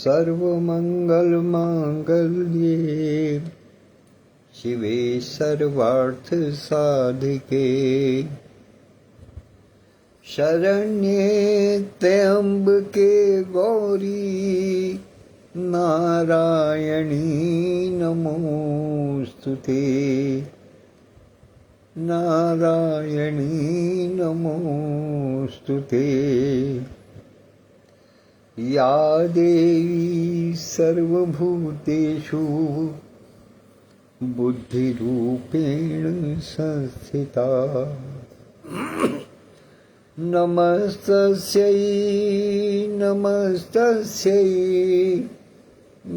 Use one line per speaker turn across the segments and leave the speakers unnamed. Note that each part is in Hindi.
सर्वमंगलमांगल्ये शिवे सर्वार्थसाधिके शरण्ये त्र्यंबके गौरी नारायणी नमोस्तुते नारायणी नमोस्तुते। या देवी सर्वभूतेषु बुद्धिरूपेण संस्थिता नमस्तस्यै नमस्तस्यै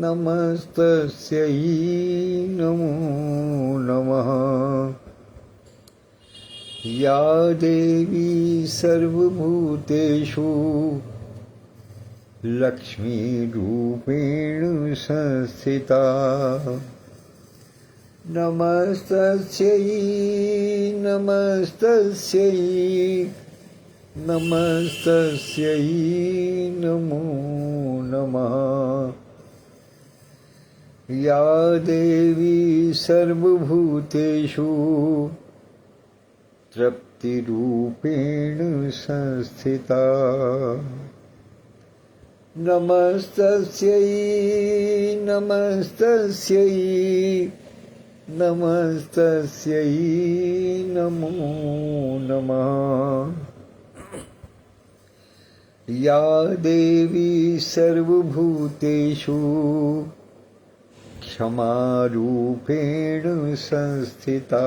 नमस्तस्यै नमो नमः। या देवी सर्वभूतेषु लक्ष्मीरूपेण संस्थिता नमस्तस्यै नमस्तस्यै नमस्तस्यै नमो नमः। या देवी सर्वभूतेषु तृप्तिरूपेण संस्थिता नमस्तस्यै नमस्तस्यै नमस्तस्यै नमो नमः। या देवी सर्वभूतेषु क्षमारूपेण संस्थिता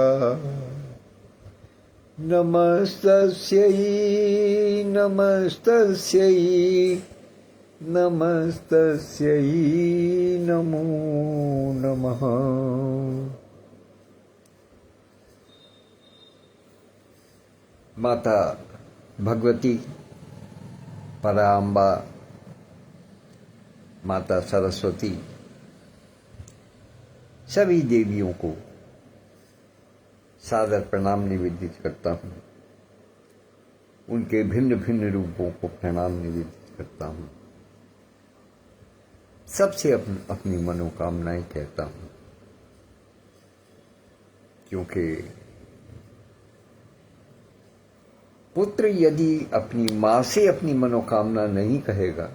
नमस्तस्यै नमस्तस्यै नमस्तस्यै नमो नमः। माता भगवती, पराम्बा, माता सरस्वती, सभी देवियों को सादर प्रणाम निवेदित करता हूँ। उनके भिन्न भिन्न रूपों को प्रणाम निवेदित करता हूँ। सबसे अपनी मनोकामनाएं कहता हूँ, क्योंकि पुत्र यदि अपनी मां से अपनी मनोकामना नहीं कहेगा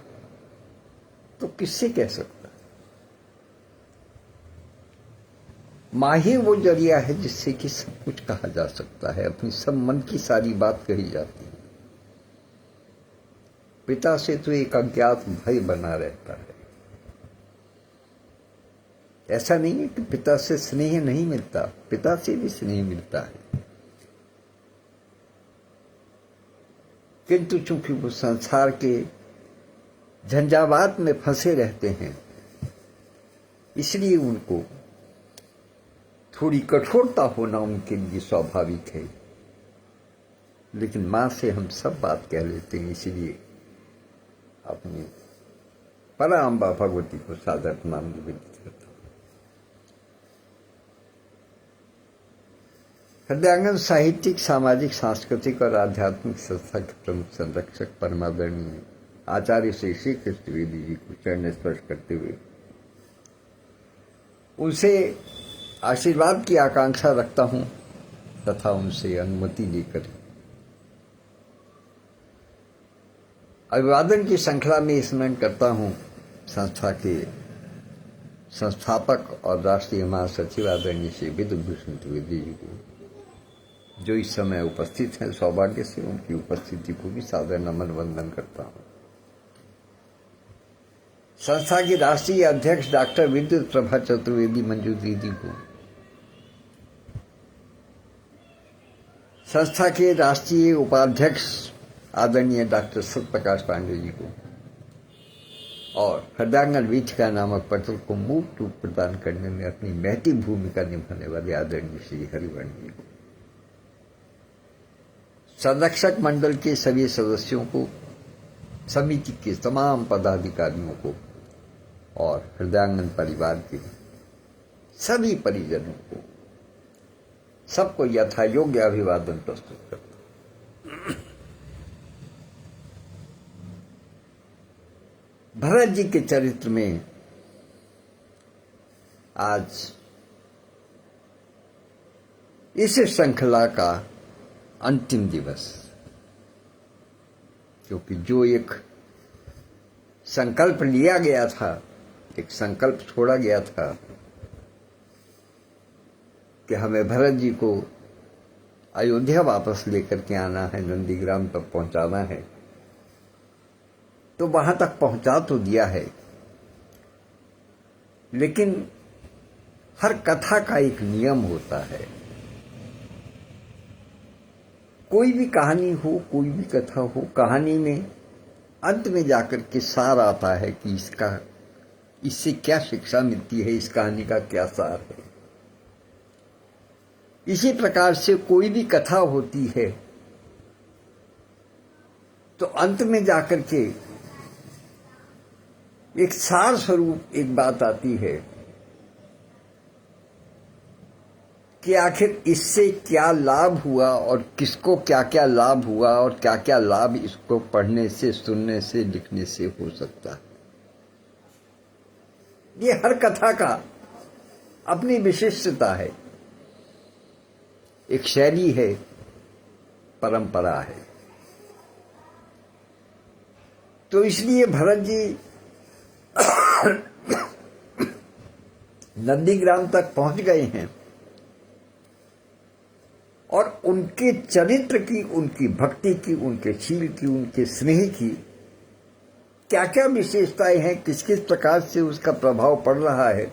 तो किससे कह सकता है? मां ही वो जरिया है जिससे कि सब कुछ कहा जा सकता है, अपनी सब मन की सारी बात कही जाती है। पिता से तो एक अज्ञात भय बना रहता है। ऐसा नहीं है कि पिता से स्नेह नहीं मिलता, पिता से भी स्नेह मिलता है, किंतु चूंकि वो संसार के झंझावात में फंसे रहते हैं, इसलिए उनको थोड़ी कठोरता होना उनके लिए स्वाभाविक है। लेकिन मां से हम सब बात कह लेते हैं, इसलिए अपनी पराम्बा भगवती को सादर प्रणाम निवेदित करता हूं। हृदयांगम साहित्यिक, सामाजिक, सांस्कृतिक और आध्यात्मिक संस्था के प्रमुख संरक्षक परमादरणीय आचार्य श्री श्री कृष्ण द्विवेदी जी को चरण स्पर्श करते हुए उनसे आशीर्वाद की आकांक्षा रखता हूं तथा उनसे अनुमति लेकर अभिवादन की श्रृंखला में स्मरण करता हूं संस्था के संस्थापक और राष्ट्रीय महासचिव आदरणीय श्री विद्युभूषण द्विवेदी जी को, जो इस समय उपस्थित हैं। सौभाग्य से उनकी उपस्थिति को भी सादर नमन वंदन करता हूं। संस्था की राष्ट्रीय अध्यक्ष डॉक्टर विद्युत प्रभा चतुर्वेदी मंजू दीदी को, संस्था के राष्ट्रीय उपाध्यक्ष आदरणीय डॉक्टर सत्यप्रकाश पांडे जी को और हृदयांगन वीथिका नामक पत्र को मूर्त रूप प्रदान करने में अपनी महती भूमिका निभाने वाले आदरणीय श्री हरिवंश जी को, संरक्षक मंडल के सभी सदस्यों को, समिति के तमाम पदाधिकारियों को और हृदयांगन परिवार के सभी परिजनों को, सबको यथा योग्य अभिवादन प्रस्तुत करता हूं। भरत जी के चरित्र में आज इस श्रृंखला का अंतिम दिवस, क्योंकि जो एक संकल्प लिया गया था, एक संकल्प छोड़ा गया था कि हमें भरत जी को अयोध्या वापस लेकर के आना है, नंदीग्राम तक पहुंचाना है, तो वहां तक पहुंचा तो दिया है, लेकिन हर कथा का एक नियम होता है। कोई भी कहानी हो, कोई भी कथा हो, कहानी में अंत में जाकर के सार आता है कि इससे क्या शिक्षा मिलती है, इस कहानी का क्या सार है। इसी प्रकार से कोई भी कथा होती है तो अंत में जाकर के एक सार स्वरूप एक बात आती है कि आखिर इससे क्या लाभ हुआ और किसको क्या क्या लाभ हुआ और क्या क्या लाभ इसको पढ़ने से, सुनने से, लिखने से हो सकता है। ये हर कथा का अपनी विशिष्टता है, एक शैली है, परंपरा है। तो इसलिए भरत जी नंदीग्राम तक पहुंच गए हैं और उनके चरित्र की, उनकी भक्ति की, उनके शील की, उनके स्नेह की क्या क्या विशेषताएं हैं, किस किस प्रकार से उसका प्रभाव पड़ रहा है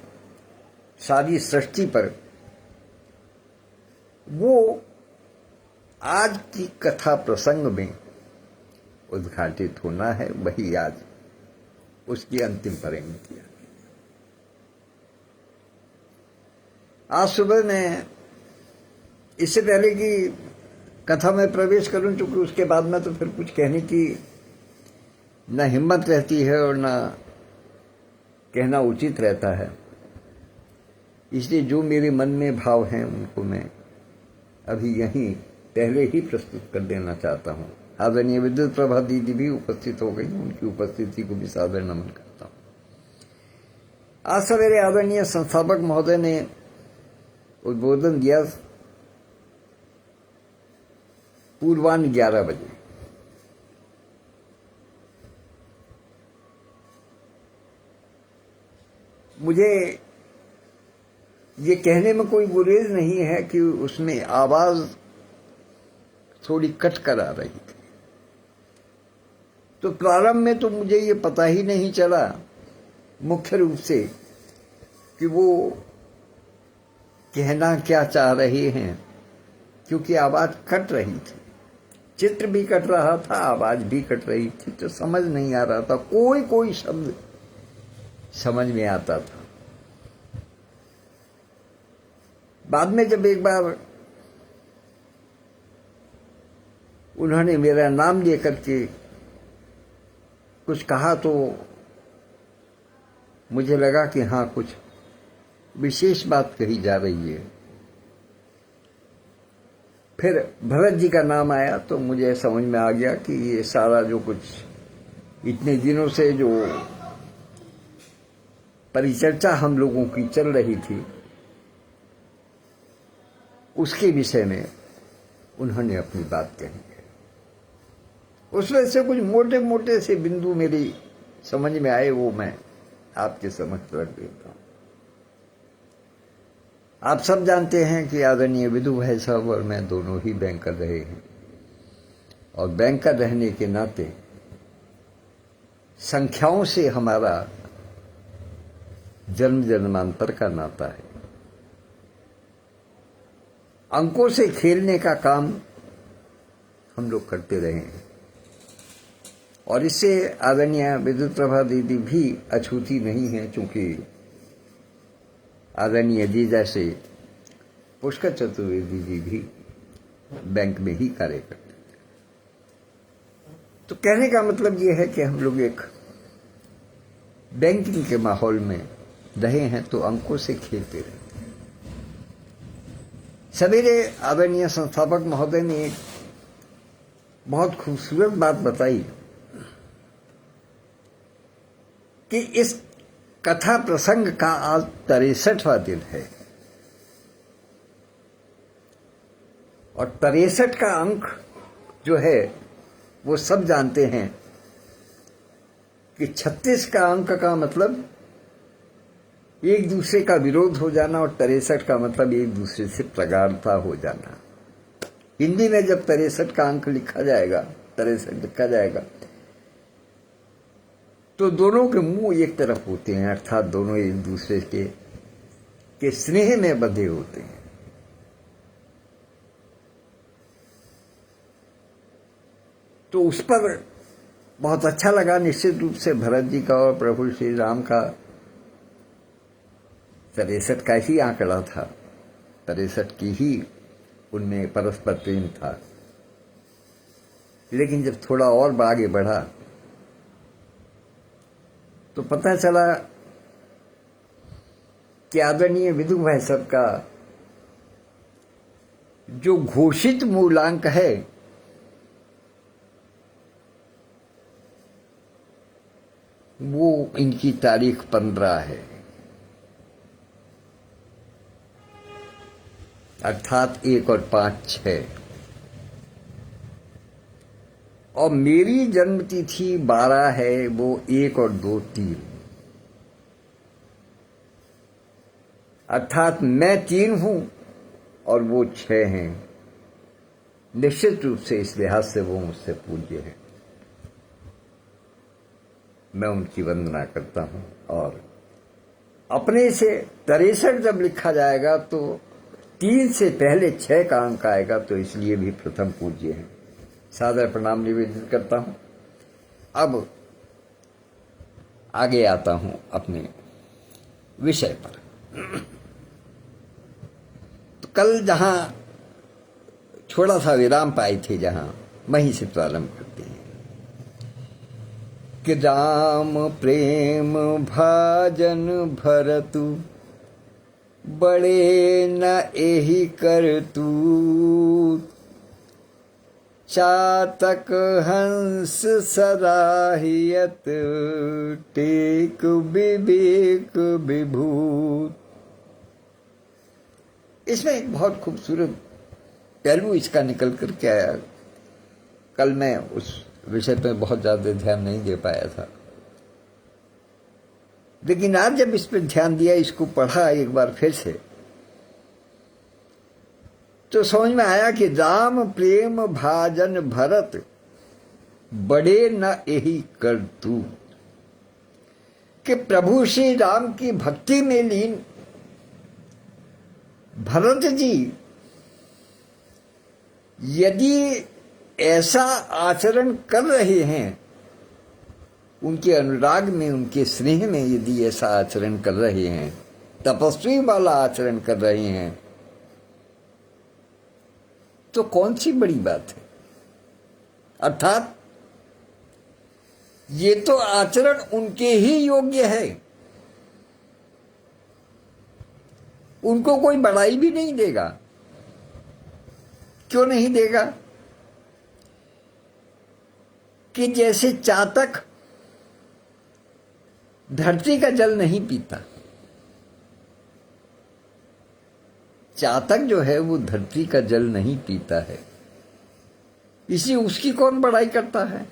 सारी सृष्टि पर, वो आज की कथा प्रसंग में उद्घाटित होना है। वही आज उसकी अंतिम परिणति है। आज सुबह मैं, इससे पहले कि कथा में प्रवेश करूं, चूंकि उसके बाद में तो फिर कुछ कहने की न हिम्मत रहती है और न कहना उचित रहता है, इसलिए जो मेरे मन में भाव हैं उनको मैं अभी यहीं पहले ही प्रस्तुत कर देना चाहता हूं। आदरणीय विद्युत प्रभा दीदी भी उपस्थित हो गई, उनकी उपस्थिति को भी सादर नमन करता हूं। आज सवेरे आदरणीय संस्थापक महोदय ने उद्बोधन दिया पूर्वान्ह 11 बजे। मुझे ये कहने में कोई गुरेज नहीं है कि उसमें आवाज थोड़ी कट कर आ रही थी। तो प्रारंभ में तो मुझे ये पता ही नहीं चला मुख्य रूप से कि वो कहना क्या चाह रहे हैं, क्योंकि आवाज कट रही थी, चित्र भी कट रहा था, आवाज भी कट रही थी, तो समझ नहीं आ रहा था, कोई शब्द समझ में आता था। बाद में जब एक बार उन्होंने मेरा नाम लेकर के कुछ कहा तो मुझे लगा कि हाँ, कुछ विशेष बात कही जा रही है। फिर भरत जी का नाम आया तो मुझे समझ में आ गया कि ये सारा जो कुछ इतने दिनों से जो परिचर्चा हम लोगों की चल रही थी, उसके विषय में उन्होंने अपनी बात कही है। उसमें से कुछ मोटे मोटे से बिंदु मेरी समझ में आए, वो मैं आपके समक्ष रख देता हूं। आप सब जानते हैं कि आदरणीय विधु भाई साहब और मैं दोनों ही बैंकर रहे हैं, और बैंकर रहने के नाते संख्याओं से हमारा जन्म जन्मांतर का नाता है। अंकों से खेलने का काम हम लोग करते रहे हैं, और इससे आदरणीय विद्युत प्रभा दीदी भी अछूती नहीं है, चूंकि आदरणीय जी जैसे पुष्कर चतुर्वेदी जी भी बैंक में ही कार्य करते थे। तो कहने का मतलब ये है कि हम लोग एक बैंकिंग के माहौल में रहे हैं, तो अंकों से खेलते रहते हैं। सवेरे आदरणीय संस्थापक महोदय ने एक बहुत खूबसूरत बात बताई कि इस कथा प्रसंग का आज 63वां दिन है और 63 का अंक जो है वो सब जानते हैं कि 36 का अंक का मतलब एक दूसरे का विरोध हो जाना और 63 का मतलब एक दूसरे से प्रगाढ़ता हो जाना। हिंदी में जब 63 का अंक लिखा जाएगा, 63 लिखा जाएगा, तो दोनों के मुंह एक तरफ होते हैं, अर्थात दोनों एक दूसरे के स्नेह में बंधे होते हैं। तो उस पर बहुत अच्छा लगा निश्चित रूप से भरत जी का और प्रभु श्री राम का 63 का ही आंकड़ा था, 63 की ही उनमें परस्पर प्रेम था। लेकिन जब थोड़ा और आगे बढ़ा तो पता चला कि आदरणीय विदु भाई साहब का जो घोषित मूलांक है वो इनकी तारीख 15 है, अर्थात 1 और 5 6, और मेरी जन्मतिथि 12 है, वो 1 और 2 3, अर्थात मैं 3 हूं और वो 6 हैं। निश्चित रूप से इस लिहाज से वो मुझसे पूज्य है, मैं उनकी वंदना करता हूं। और अपने से 63 जब लिखा जाएगा तो 3 से पहले 6 का अंक आएगा, तो इसलिए भी प्रथम पूज्य है। सादर प्रणाम निवेदित करता हूं। अब आगे आता हूं अपने विषय पर। तो कल जहां छोड़ा सा विराम पाए थे, जहां वहीं से प्रारंभ करते हैं कि राम प्रेम भाजन भरतु बड़े न एहि करतू, चातक हंस सराहियत टेक विवेक विभूत। इसमें एक बहुत खूबसूरत पहलू इसका निकल कर के आया। कल मैं उस विषय पर बहुत ज्यादा ध्यान नहीं दे पाया था, लेकिन आज जब इस पर ध्यान दिया, इसको पढ़ा एक बार फिर से, तो समझ में आया कि राम प्रेम भाजन भरत बड़े न एहि करतू, कि प्रभु श्री राम की भक्ति में लीन भरत जी यदि ऐसा आचरण कर रहे हैं, उनके अनुराग में, उनके स्नेह में यदि ऐसा आचरण कर रहे हैं, तपस्वी वाला आचरण कर रहे हैं, तो कौन सी बड़ी बात है। अर्थात ये तो आचरण उनके ही योग्य है, उनको कोई बड़ाई भी नहीं देगा। क्यों नहीं देगा? कि जैसे चातक धरती का जल नहीं पीता, चातक जो है वो धरती का जल नहीं पीता है, इसी उसकी कौन बड़ाई करता है।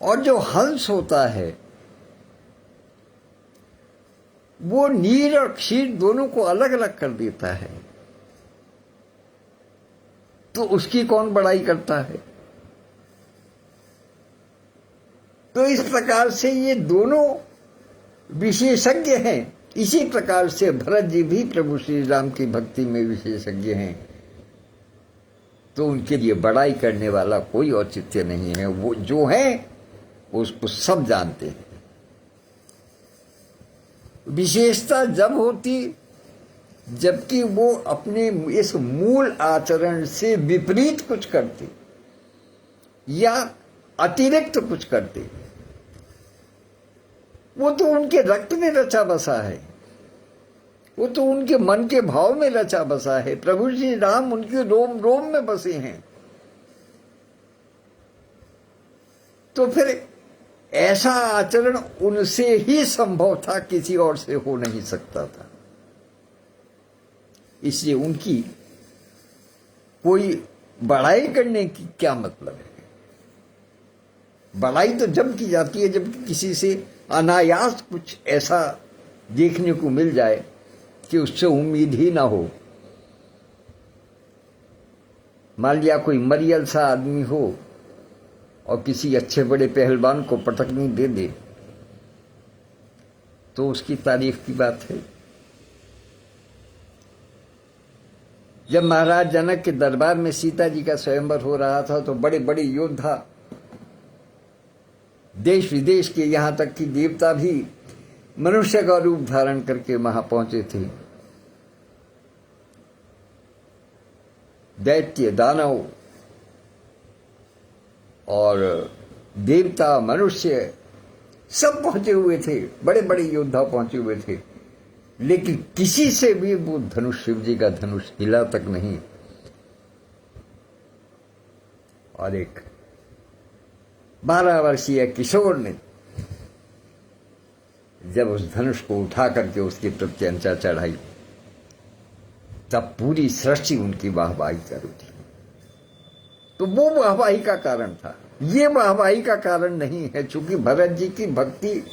और जो हंस होता है वो नीर और क्षीर दोनों को अलग अलग कर देता है, तो उसकी कौन बड़ाई करता है। तो इस प्रकार से ये दोनों विशेषज्ञ हैं। इसी प्रकार से भरत जी भी प्रभु श्री राम की भक्ति में विशेषज्ञ हैं, तो उनके लिए बड़ाई करने वाला कोई औचित्य नहीं है। वो जो है उसको सब जानते हैं। विशेषता जब होती जबकि वो अपने इस मूल आचरण से विपरीत कुछ करते या अतिरिक्त कुछ करते। वो तो उनके रक्त में रचा बसा है, वो तो उनके मन के भाव में रचा बसा है। प्रभु श्री राम उनके रोम रोम में बसे हैं। तो फिर ऐसा आचरण उनसे ही संभव था, किसी और से हो नहीं सकता था। इसलिए उनकी कोई बड़ाई करने की क्या मतलब है। बड़ाई तो जब की जाती है जब किसी से अनायास कुछ ऐसा देखने को मिल जाए कि उससे उम्मीद ही ना हो। मान लिया कोई मरियल सा आदमी हो और किसी अच्छे बड़े पहलवान को पटकनी दे दे तो उसकी तारीफ की बात है। जब महाराज जनक के दरबार में सीता जी का स्वयंवर हो रहा था तो बड़े बड़े योद्धा, देश विदेश के, यहां तक कि देवता भी मनुष्य का रूप धारण करके वहां पहुंचे थे। दैत्य, दानव और देवता, मनुष्य सब पहुंचे हुए थे, बड़े बड़े योद्धा पहुंचे हुए थे, लेकिन किसी से भी वो धनुष, शिव जी का धनुष हिला तक नहीं। और एक 12 वर्षीय किशोर ने जब उस धनुष को उठा करके उसकी प्रत्यंचा चढ़ाई तब पूरी सृष्टि उनकी वाहवाही कर उठी। तो वो वाहवाही का कारण था, ये वाहवाही का कारण नहीं है। चूंकि भरत जी की भक्ति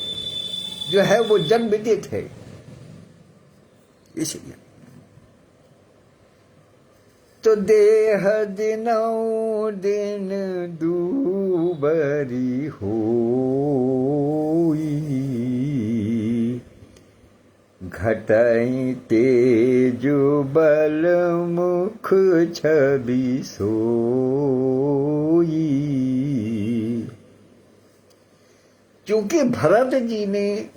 जो है वो जग विदित है, इसलिए। तो देह दिनौ दिन दूबरी होई, घटई तेज बल मुख छवि सोई। क्योंकि भरत जी ने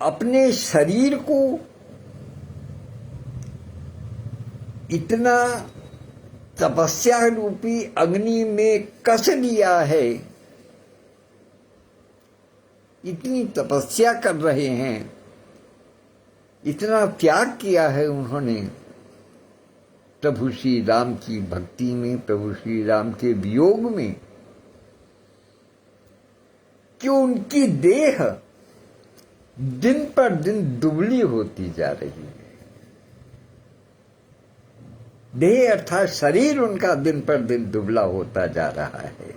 अपने शरीर को इतना तपस्या रूपी अग्नि में कस लिया है, इतनी तपस्या कर रहे हैं, इतना त्याग किया है उन्होंने प्रभु श्री राम की भक्ति में, प्रभु श्री राम के वियोग में, कि उनकी देह दिन पर दिन दुबली होती जा रही है। देह अर्थात शरीर उनका दिन पर दिन दुबला होता जा रहा है।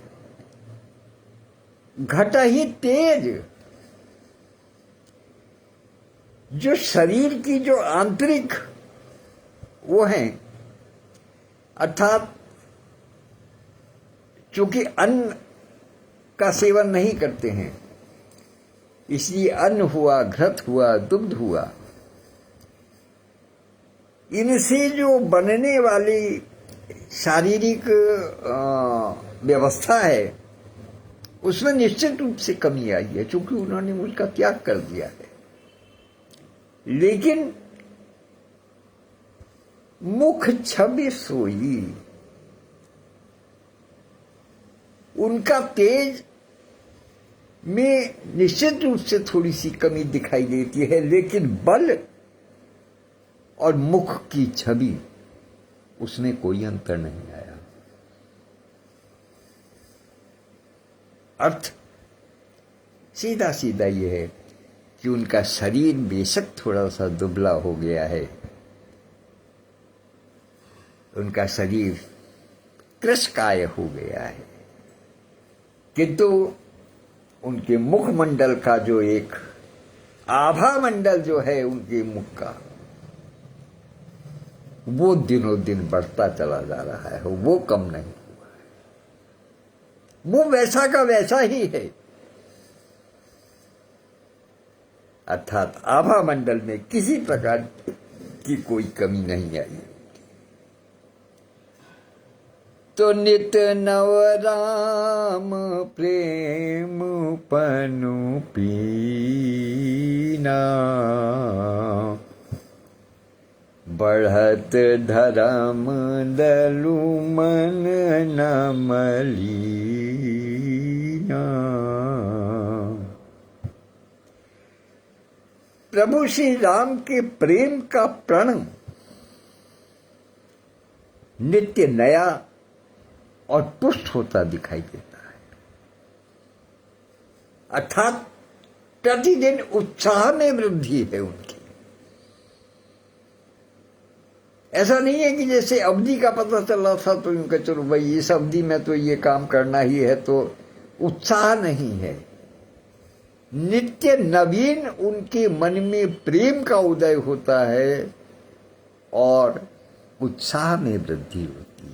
घट ही तेज, जो शरीर की जो आंतरिक वो है, अर्थात चूंकि अन्न का सेवन नहीं करते हैं इसलिए अन्न हुआ, घृत हुआ, दुग्ध हुआ, इनसे जो बनने वाली शारीरिक व्यवस्था है उसमें निश्चित रूप से कमी आई है, चूंकि उन्होंने उसका त्याग कर दिया है। लेकिन मुख छवि सोई, उनका तेज में निश्चित रूप से थोड़ी सी कमी दिखाई देती है, लेकिन बल और मुख की छवि उसमें कोई अंतर नहीं आया। अर्थ सीधा सीधा यह है कि उनका शरीर बेशक थोड़ा सा दुबला हो गया है, उनका शरीर कृशकाय हो गया है, किंतु उनके मुखमंडल का जो एक आभा मंडल जो है उनके मुख का, वो दिनों दिन बढ़ता चला जा रहा है, वो कम नहीं हुआ है, वो वैसा का वैसा ही है। अर्थात आभा मंडल में किसी प्रकार की कोई कमी नहीं आई। तो नित नव राम प्रेम पनु पीना, बढ़त धर्म दलु मन न मलीना। प्रभु श्री राम के प्रेम का प्रण नित्य नया और पुष्ट होता दिखाई देता है। अर्थात प्रतिदिन उत्साह में वृद्धि है उनकी। ऐसा नहीं है कि जैसे अवधि का पता चल रहा था तो उनका चलो भाई इस अवधि में तो ये काम करना ही है, तो उत्साह नहीं है। नित्य नवीन उनके मन में प्रेम का उदय होता है और उत्साह में वृद्धि होती है,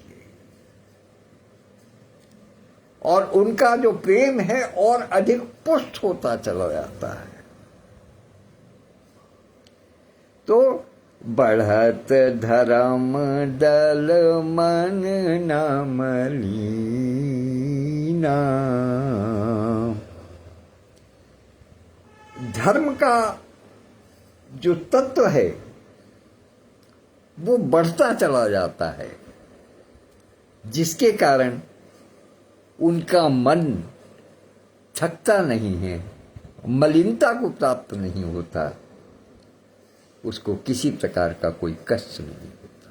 और उनका जो प्रेम है और अधिक पुष्ट होता चला जाता है। तो बढ़त धर्म दल मन न मलीना। धर्म का जो तत्व है वो बढ़ता चला जाता है, जिसके कारण उनका मन थकता नहीं है, मलिनता को प्राप्त नहीं होता, उसको किसी प्रकार का कोई कष्ट नहीं होता।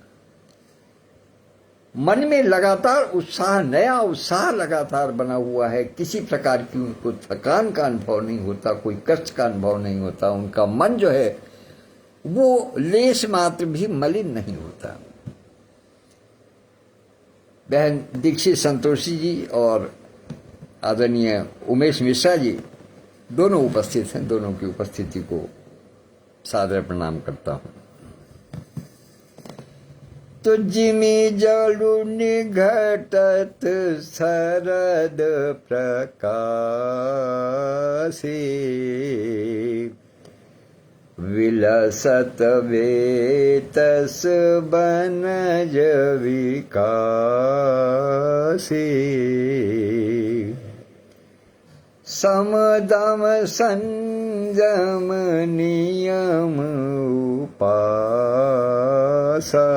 मन में लगातार उत्साह, नया उत्साह लगातार बना हुआ है, किसी प्रकार की उनको थकान का अनुभव नहीं होता, कोई कष्ट का अनुभव नहीं होता। उनका मन जो है वो लेश मात्र भी मलिन नहीं होता। बहन दीक्षित संतोषी जी और आदरणीय उमेश मिश्रा जी दोनों उपस्थित हैं, दोनों की उपस्थिति को सादर प्रणाम करता हूं। तो जिमि जलु निघटत शरद प्रकाशे, विलसत वेतस बनज विकासे, समदम संयम नियम उपासा,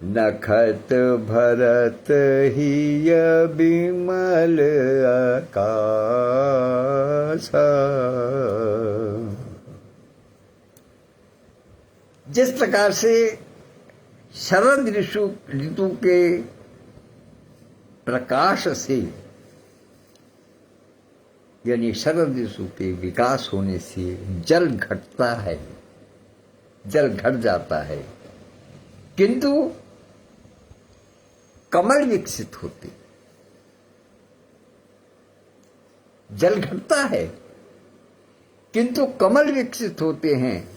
नखत भरत हिय बिमल आकाशा। जिस प्रकार से शरद ऋतु के प्रकाश से, यानी शरद ऋतु के विकास होने से जल घटता है, जल घट जाता है, किंतु कमल विकसित होते। जल घटता है किंतु कमल विकसित होते हैं।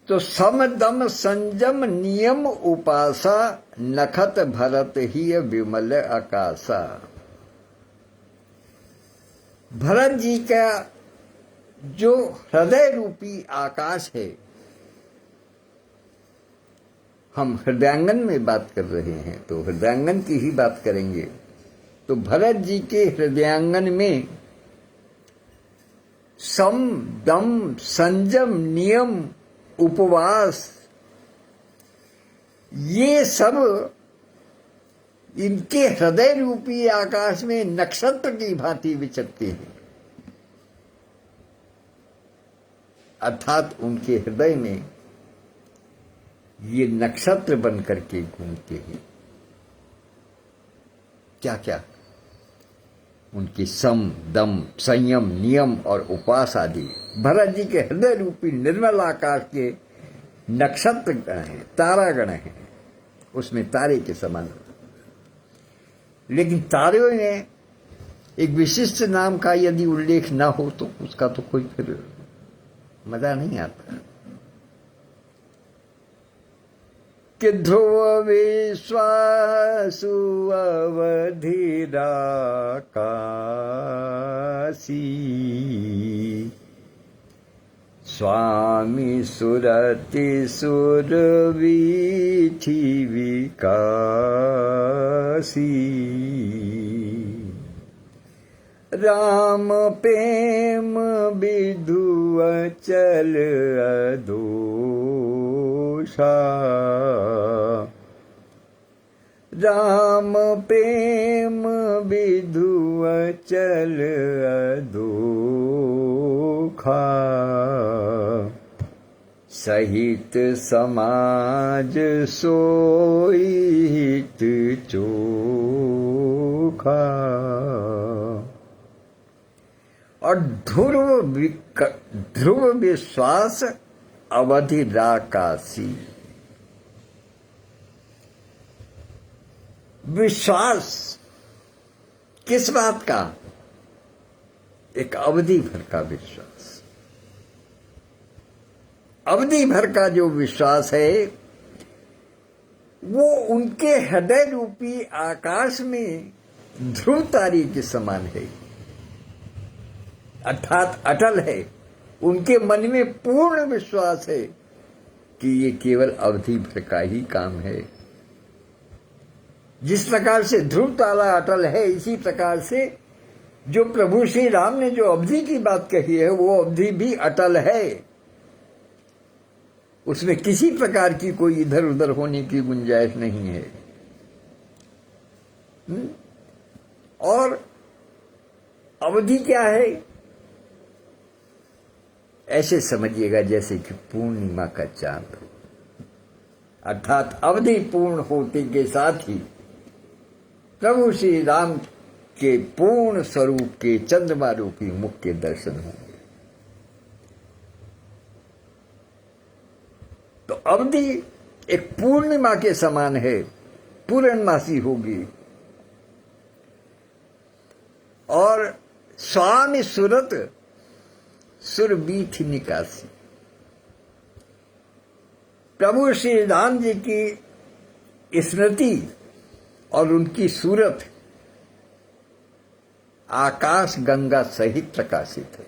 तो समदम संयम नियम उपासा, नखत भरत ही विमल आकाशा। भरत जी का जो हृदय रूपी आकाश है, हम हृदयांगन में बात कर रहे हैं तो हृदयांगन की ही बात करेंगे। तो भरत जी के हृदयांगन में सम दम संयम नियम उपवास, ये सब इनके हृदय रूपी आकाश में नक्षत्र की भांति विचरते हैं। अर्थात उनके हृदय में ये नक्षत्र बन करके घूमते हैं। क्या क्या उनकी सम दम संयम नियम और उपवास आदि भरत जी के हृदय रूपी निर्मल आकाश के नक्षत्र गण हैं, तारागण हैं, उसमें तारे के समान। लेकिन तारों में एक विशिष्ट नाम का यदि उल्लेख ना हो तो उसका तो कोई फिर मजा नहीं आता। कि ध्रुव विश्वासु अवधिरा काशी, स्वामी सुरति सुरवीथि विकासी, राम प्रेम विधु अचल अदोषा, राम प्रेम विधु अचल अदोखा, सहित समाज सोहित चोखा। और ध्रुव विश्वास अवधि राकासी। विश्वास किस बात का? एक अवधि भर का विश्वास। अवधि भर का जो विश्वास है वो उनके हृदय रूपी आकाश में ध्रुव तारे के समान है, अर्थात अटल है। उनके मन में पूर्ण विश्वास है कि ये केवल अवधि भर का ही काम है। जिस प्रकार से ध्रुव तारा अटल है, इसी प्रकार से जो प्रभु श्री राम ने जो अवधि की बात कही है वो अवधि भी अटल है। उसमें किसी प्रकार की कोई इधर उधर होने की गुंजाइश नहीं है। और अवधि क्या है? ऐसे समझिएगा जैसे कि पूर्णिमा का चांद हो, अर्थात अवधि पूर्ण होते के साथ ही प्रभु श्री राम के पूर्ण स्वरूप के चंद्रमा रूपी मुख के दर्शन होंगे। तो अवधि एक पूर्णिमा के समान है, पूर्णमासी होगी। और स्वामी सुरत सुरबीथ निकासी। प्रभु श्री राम जी की स्मृति और उनकी सूरत आकाश गंगा सहित प्रकाशित है।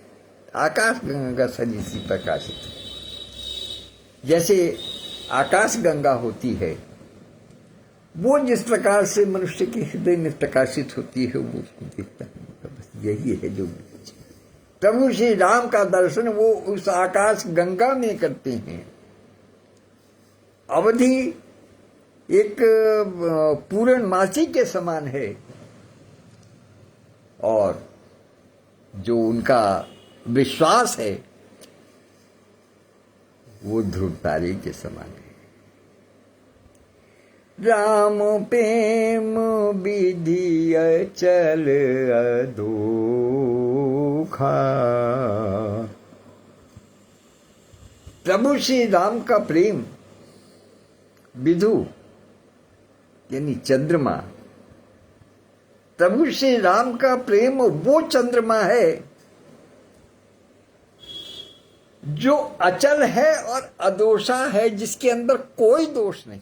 आकाश गंगा सहित प्रकाशित है। जैसे आकाश गंगा होती है, वो जिस प्रकार से मनुष्य के हृदय में प्रकाशित होती है वो उसको देखता है। बस यही है जो प्रभु श्री राम का दर्शन वो उस आकाश गंगा में करते हैं। अवधि एक पूर्णमासी के समान है और जो उनका विश्वास है वो ध्रुव तारे के समान है। राम प्रेम विधि अचल अधोखा। प्रभु श्री राम का प्रेम विधु यानी चंद्रमा। प्रभु श्री राम का प्रेम वो चंद्रमा है जो अचल है और अदोषा है, जिसके अंदर कोई दोष नहीं।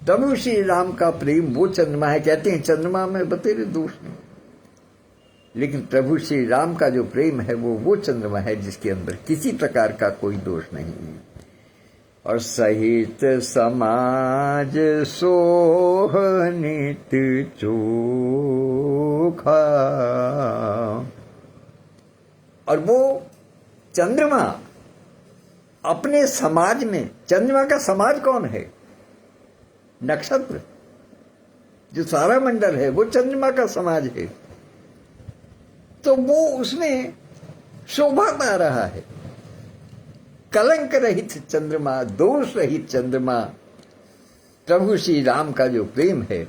प्रभु श्री राम का प्रेम वो चंद्रमा है। कहते हैं चंद्रमा में बतेरे दोष नहीं, लेकिन प्रभु श्री राम का जो प्रेम है वो चंद्रमा है जिसके अंदर किसी प्रकार का कोई दोष नहीं है। और सहित समाज सोहनित चोखा। और वो चंद्रमा अपने समाज में, चंद्रमा का समाज कौन है? नक्षत्र, जो सारा मंडल है वो चंद्रमा का समाज है। तो वो उसमें शोभा पा रहा है। कलंक रहित चंद्रमा, दोष रहित चंद्रमा, प्रभु श्री राम का जो प्रेम है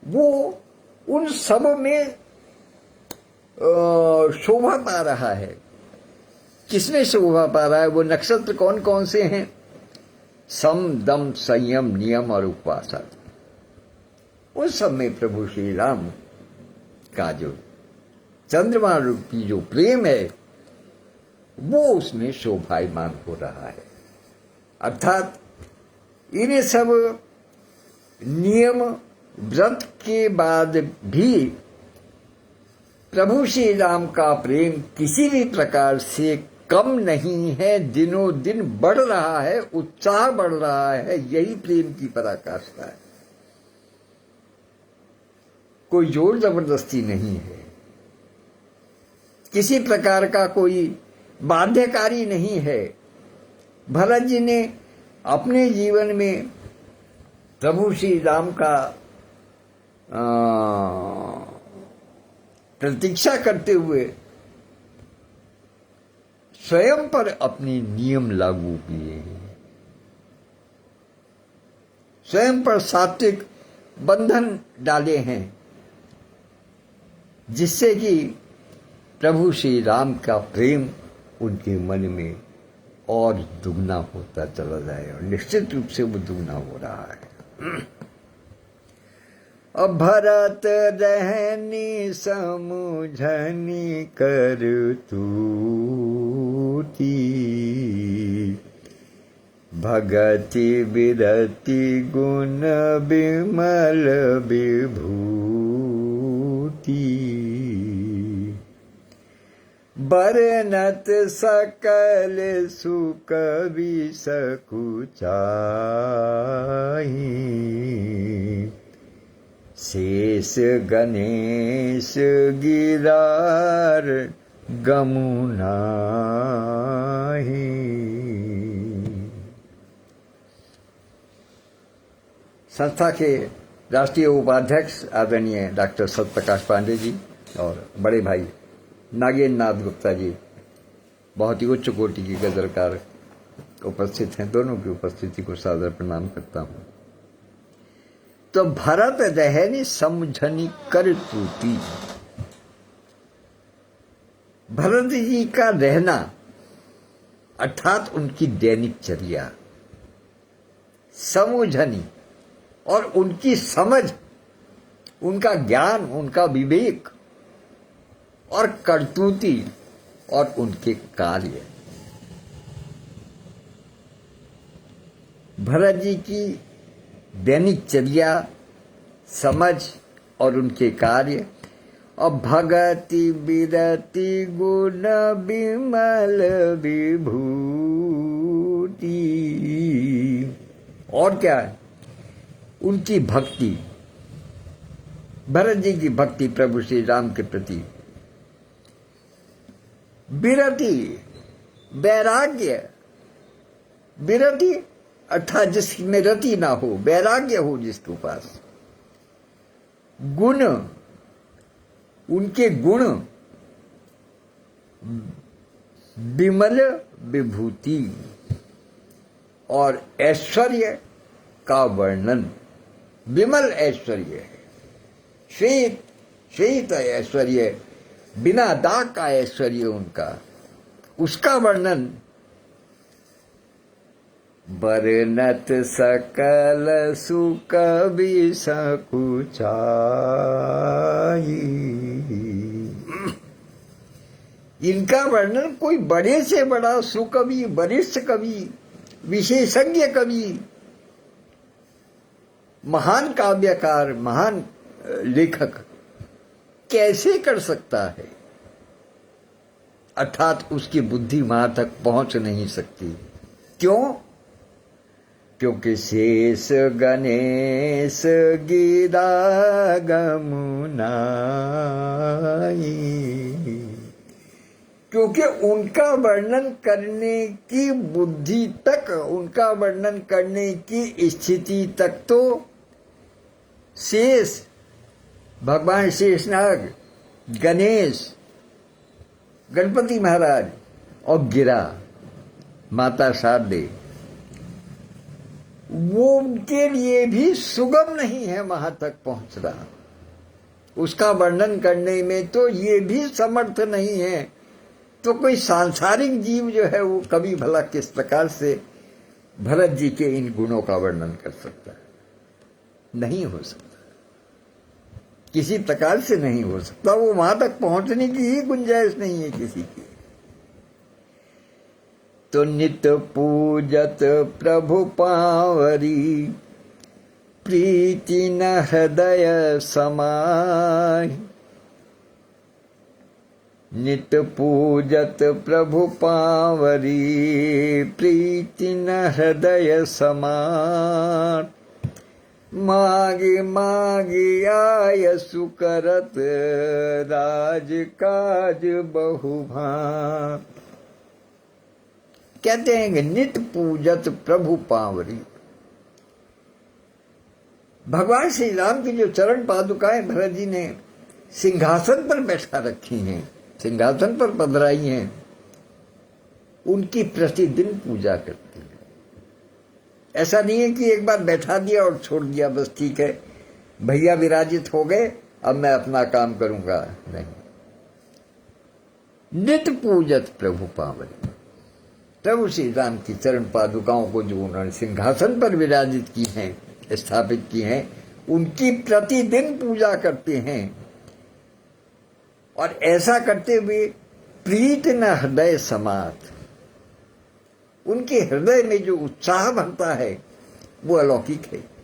वो उन सब में शोभा पा रहा है। किसमें शोभा पा रहा है? वो नक्षत्र कौन कौन से हैं? सम, दम, संयम, नियम और उपवास। उस सब में प्रभु श्री राम का जो चंद्रमा रूपी जो प्रेम है वो उसमें शोभायमान हो रहा है। अर्थात इन्हें सब नियम व्रत के बाद भी प्रभु श्री राम का प्रेम किसी भी प्रकार से कम नहीं है, दिनों दिन बढ़ रहा है, उत्साह बढ़ रहा है। यही प्रेम की पराकाष्ठा है। कोई जोर जबरदस्ती नहीं है, किसी प्रकार का कोई बाध्यकारी नहीं है। भरत जी ने अपने जीवन में प्रभु श्री राम का प्रतीक्षा करते हुए स्वयं पर अपने नियम लागू किए, स्वयं पर सात्विक बंधन डाले हैं, जिससे कि प्रभु श्री राम का प्रेम उनके मन में और दुगना होता चला जाए, और निश्चित रूप से वो दुगना हो रहा है। अब भरत रहनी समुझनी कर तूती, भगति विरति गुण विमल विभूति, बरनत सकल सुख विसकुचाही, शेष गणेश गिरार गमुनाही। संस्था के राष्ट्रीय उपाध्यक्ष आदरणीय डॉक्टर सत्यप्रकाश पांडे जी और बड़े भाई नागेंद्र नाथ गुप्ता जी, बहुत ही उच्च कोटि की गजलकार उपस्थित हैं। दोनों की उपस्थिति को सादर प्रणाम करता हूं। तो भरत रहनी समझनी कर तूती, भरत जी का रहना अर्थात उनकी दैनिकचर्या, समझनी और उनकी समझ, उनका ज्ञान, उनका विवेक, और करतूती और उनके कार्य। भरत जी की दैनिकचर्या, समझ और उनके कार्य, और भगति विरति गुण विमल विभूति, और क्या है, उनकी भक्ति, भरत जी की भक्ति प्रभु श्री राम के प्रति, विरति वैराग्य, विरति अर्थात जिसमें रति ना हो, वैराग्य हो जिसके पास, गुण, उनके गुण, विमल विभूति, और ऐश्वर्य का वर्णन। विमल ऐश्वर्य है, श्वेत श्वेत ऐश्वर्य, बिना दाग का ऐश्वर्य उनका, उसका वर्णन। बरनत सकल सुख विसकुचाई, इनका वर्णन कोई बड़े से बड़ा सुकवि, वरिष्ठ कवि, विशेषज्ञ कवि, महान काव्यकार, महान लेखक कैसे कर सकता है, अर्थात उसकी बुद्धि वहां तक पहुंच नहीं सकती। क्यों? क्योंकि शेष गणेश गिरा गमुनाई, क्योंकि उनका वर्णन करने की बुद्धि तक, उनका वर्णन करने की स्थिति तक तो शेष, भगवान शेषनाग, गणेश, गणपति महाराज और गिरा माता शारदे, वो उनके लिए भी सुगम नहीं है वहां तक पहुंचना। उसका वर्णन करने में तो ये भी समर्थ नहीं है, तो कोई सांसारिक जीव जो है वो कभी भला किस प्रकार से भरत जी के इन गुणों का वर्णन कर सकता है? नहीं हो सकता, किसी प्रकार से नहीं हो सकता। वो वहां तक पहुंचने की ही गुंजाइश नहीं है किसी की। तो नित पूजत प्रभु पावरी, प्रीति न हृदय समाय, नित पूजत प्रभु पावरी, प्रीति न हृदय समाय, मागे मागे आय सुकरत, राज काज बहुभां। कहते हैं कि नित पूजत प्रभु पावरी, भगवान श्री राम की जो चरण पादुकाएं भरत जी ने सिंहासन पर बैठा रखी हैं, सिंहासन पर पधराई हैं, उनकी प्रतिदिन पूजा करते हैं। ऐसा नहीं है कि एक बार बैठा दिया और छोड़ दिया, बस ठीक है भैया विराजित हो गए, अब मैं अपना काम करूंगा, नहीं। नित्य पूजत प्रभु पावन, प्रभु श्री राम की चरण पादुकाओं को जो उन्होंने सिंहासन पर विराजित की हैं, स्थापित की हैं, उनकी प्रतिदिन पूजा करते हैं। और ऐसा करते हुए प्रीत न हृदय समात, उनके हृदय में जो उत्साह बनता है वो अलौकिक है।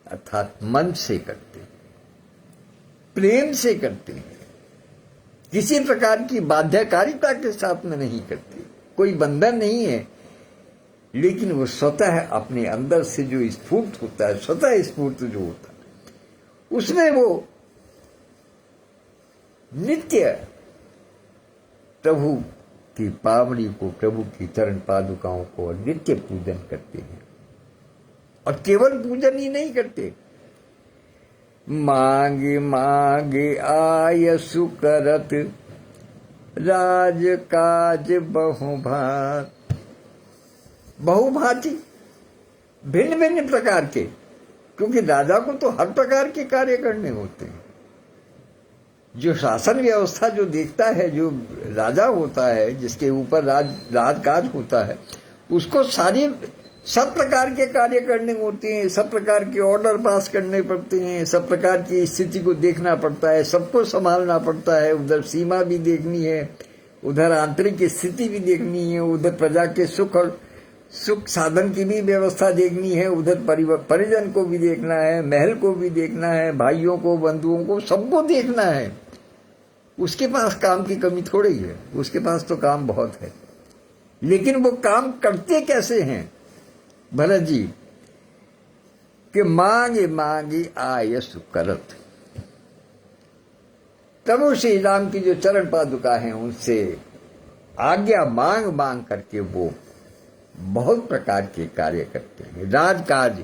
अर्थात मन से करते हैं, प्रेम से करते हैं, किसी प्रकार की बाध्यकारिता के साथ में नहीं करते, कोई बंधन नहीं है, लेकिन वो स्वतः अपने अंदर से जो स्फूर्त होता है, स्वतः स्फूर्त जो होता है, उसमें वो नित्य प्रभु की पावनी को, प्रभु की चरण पादुकाओं को नित्य पूजन करते हैं। और केवल पूजन ही नहीं करते, मांगे मांगे आयसु करत राज काज बहुभात, बहुभांति भिन्न भिन्न प्रकार के, क्योंकि राजा को तो हर प्रकार के कार्य करने होते हैं। जो शासन व्यवस्था जो देखता है, जो राजा होता है, जिसके ऊपर राजकाज होता है, उसको सब प्रकार के कार्य करने होते हैं, सब प्रकार के ऑर्डर पास करने पड़ते हैं, सब प्रकार की स्थिति को देखना पड़ता है, सबको संभालना पड़ता है। उधर सीमा भी देखनी है, उधर आंतरिक स्थिति भी देखनी है, उधर प्रजा के सुख साधन की भी व्यवस्था देखनी है, उधर परिजन को भी देखना है, महल को भी देखना है, भाइयों को, बंधुओं को, सबको देखना है। उसके पास काम की कमी थोड़ी है, उसके पास तो काम बहुत है। लेकिन वो काम करते कैसे हैं भरत जी? कि मांगे मांगे आयसु करत, प्रभु श्री राम की जो चरण पादुका हैं उनसे आज्ञा मांग मांग करके वो बहुत प्रकार के कार्य करते हैं। राजकाज,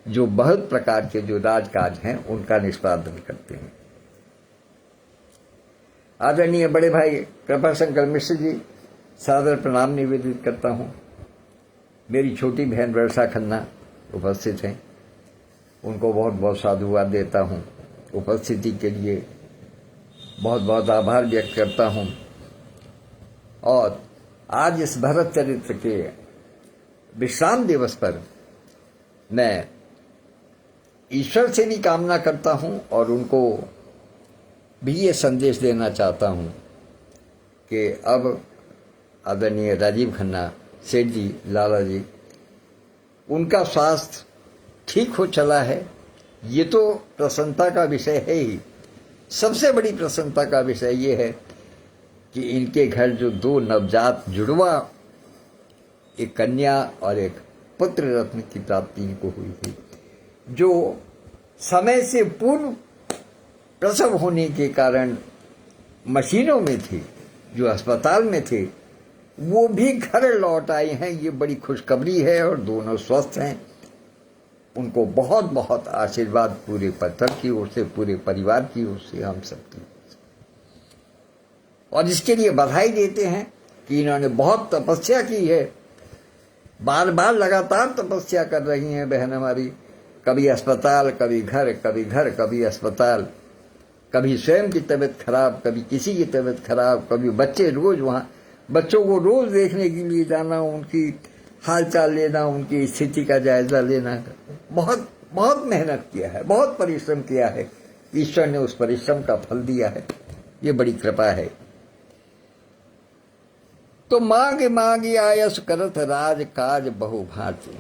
जो बहुत प्रकार के जो राजकाज हैं उनका निष्पादन करते हैं। आदरणीय बड़े भाई कृपाशंकर मिश्र जी, सादर प्रणाम निवेदित करता हूँ। मेरी छोटी बहन वर्षा खन्ना उपस्थित हैं, उनको बहुत बहुत साधुवाद देता हूँ। उपस्थिति के लिए बहुत बहुत आभार व्यक्त करता हूँ। और आज इस भरत चरित्र के विश्राम दिवस पर मैं ईश्वर से भी कामना करता हूँ और उनको भी ये संदेश देना चाहता हूँ कि अब आदरणीय राजीव खन्ना सेठ जी, लाला जी, उनका स्वास्थ्य ठीक हो चला है, ये तो प्रसन्नता का विषय है ही। सबसे बड़ी प्रसन्नता का विषय ये है कि इनके घर जो दो नवजात जुड़वा, एक कन्या और एक पुत्र रत्न की प्राप्ति इनको हुई थी, जो समय से पूर्व प्रसव होने के कारण मशीनों में थे, जो अस्पताल में थे, वो भी घर लौट आए हैं। ये बड़ी खुशखबरी है और दोनों स्वस्थ हैं। उनको बहुत बहुत आशीर्वाद पूरे परिवार की ओर से, पूरे परिवार की ओर से, हम सबकी ओर से, और इसके लिए बधाई देते हैं कि इन्होंने बहुत तपस्या की है। बार बार लगातार तपस्या कर रही हैं बहन हमारी, कभी अस्पताल, कभी घर, कभी घर, कभी अस्पताल, कभी स्वयं की तबीयत खराब, कभी किसी की तबीयत खराब, कभी बच्चे रोज वहाँ, बच्चों को रोज देखने के लिए जाना, उनकी हालचाल लेना, उनकी स्थिति का जायजा लेना। बहुत बहुत मेहनत किया है, बहुत परिश्रम किया है। ईश्वर ने उस परिश्रम का फल दिया है, ये बड़ी कृपा है। तो मांगे मांगे आयस करत राजकाज बहुभांति,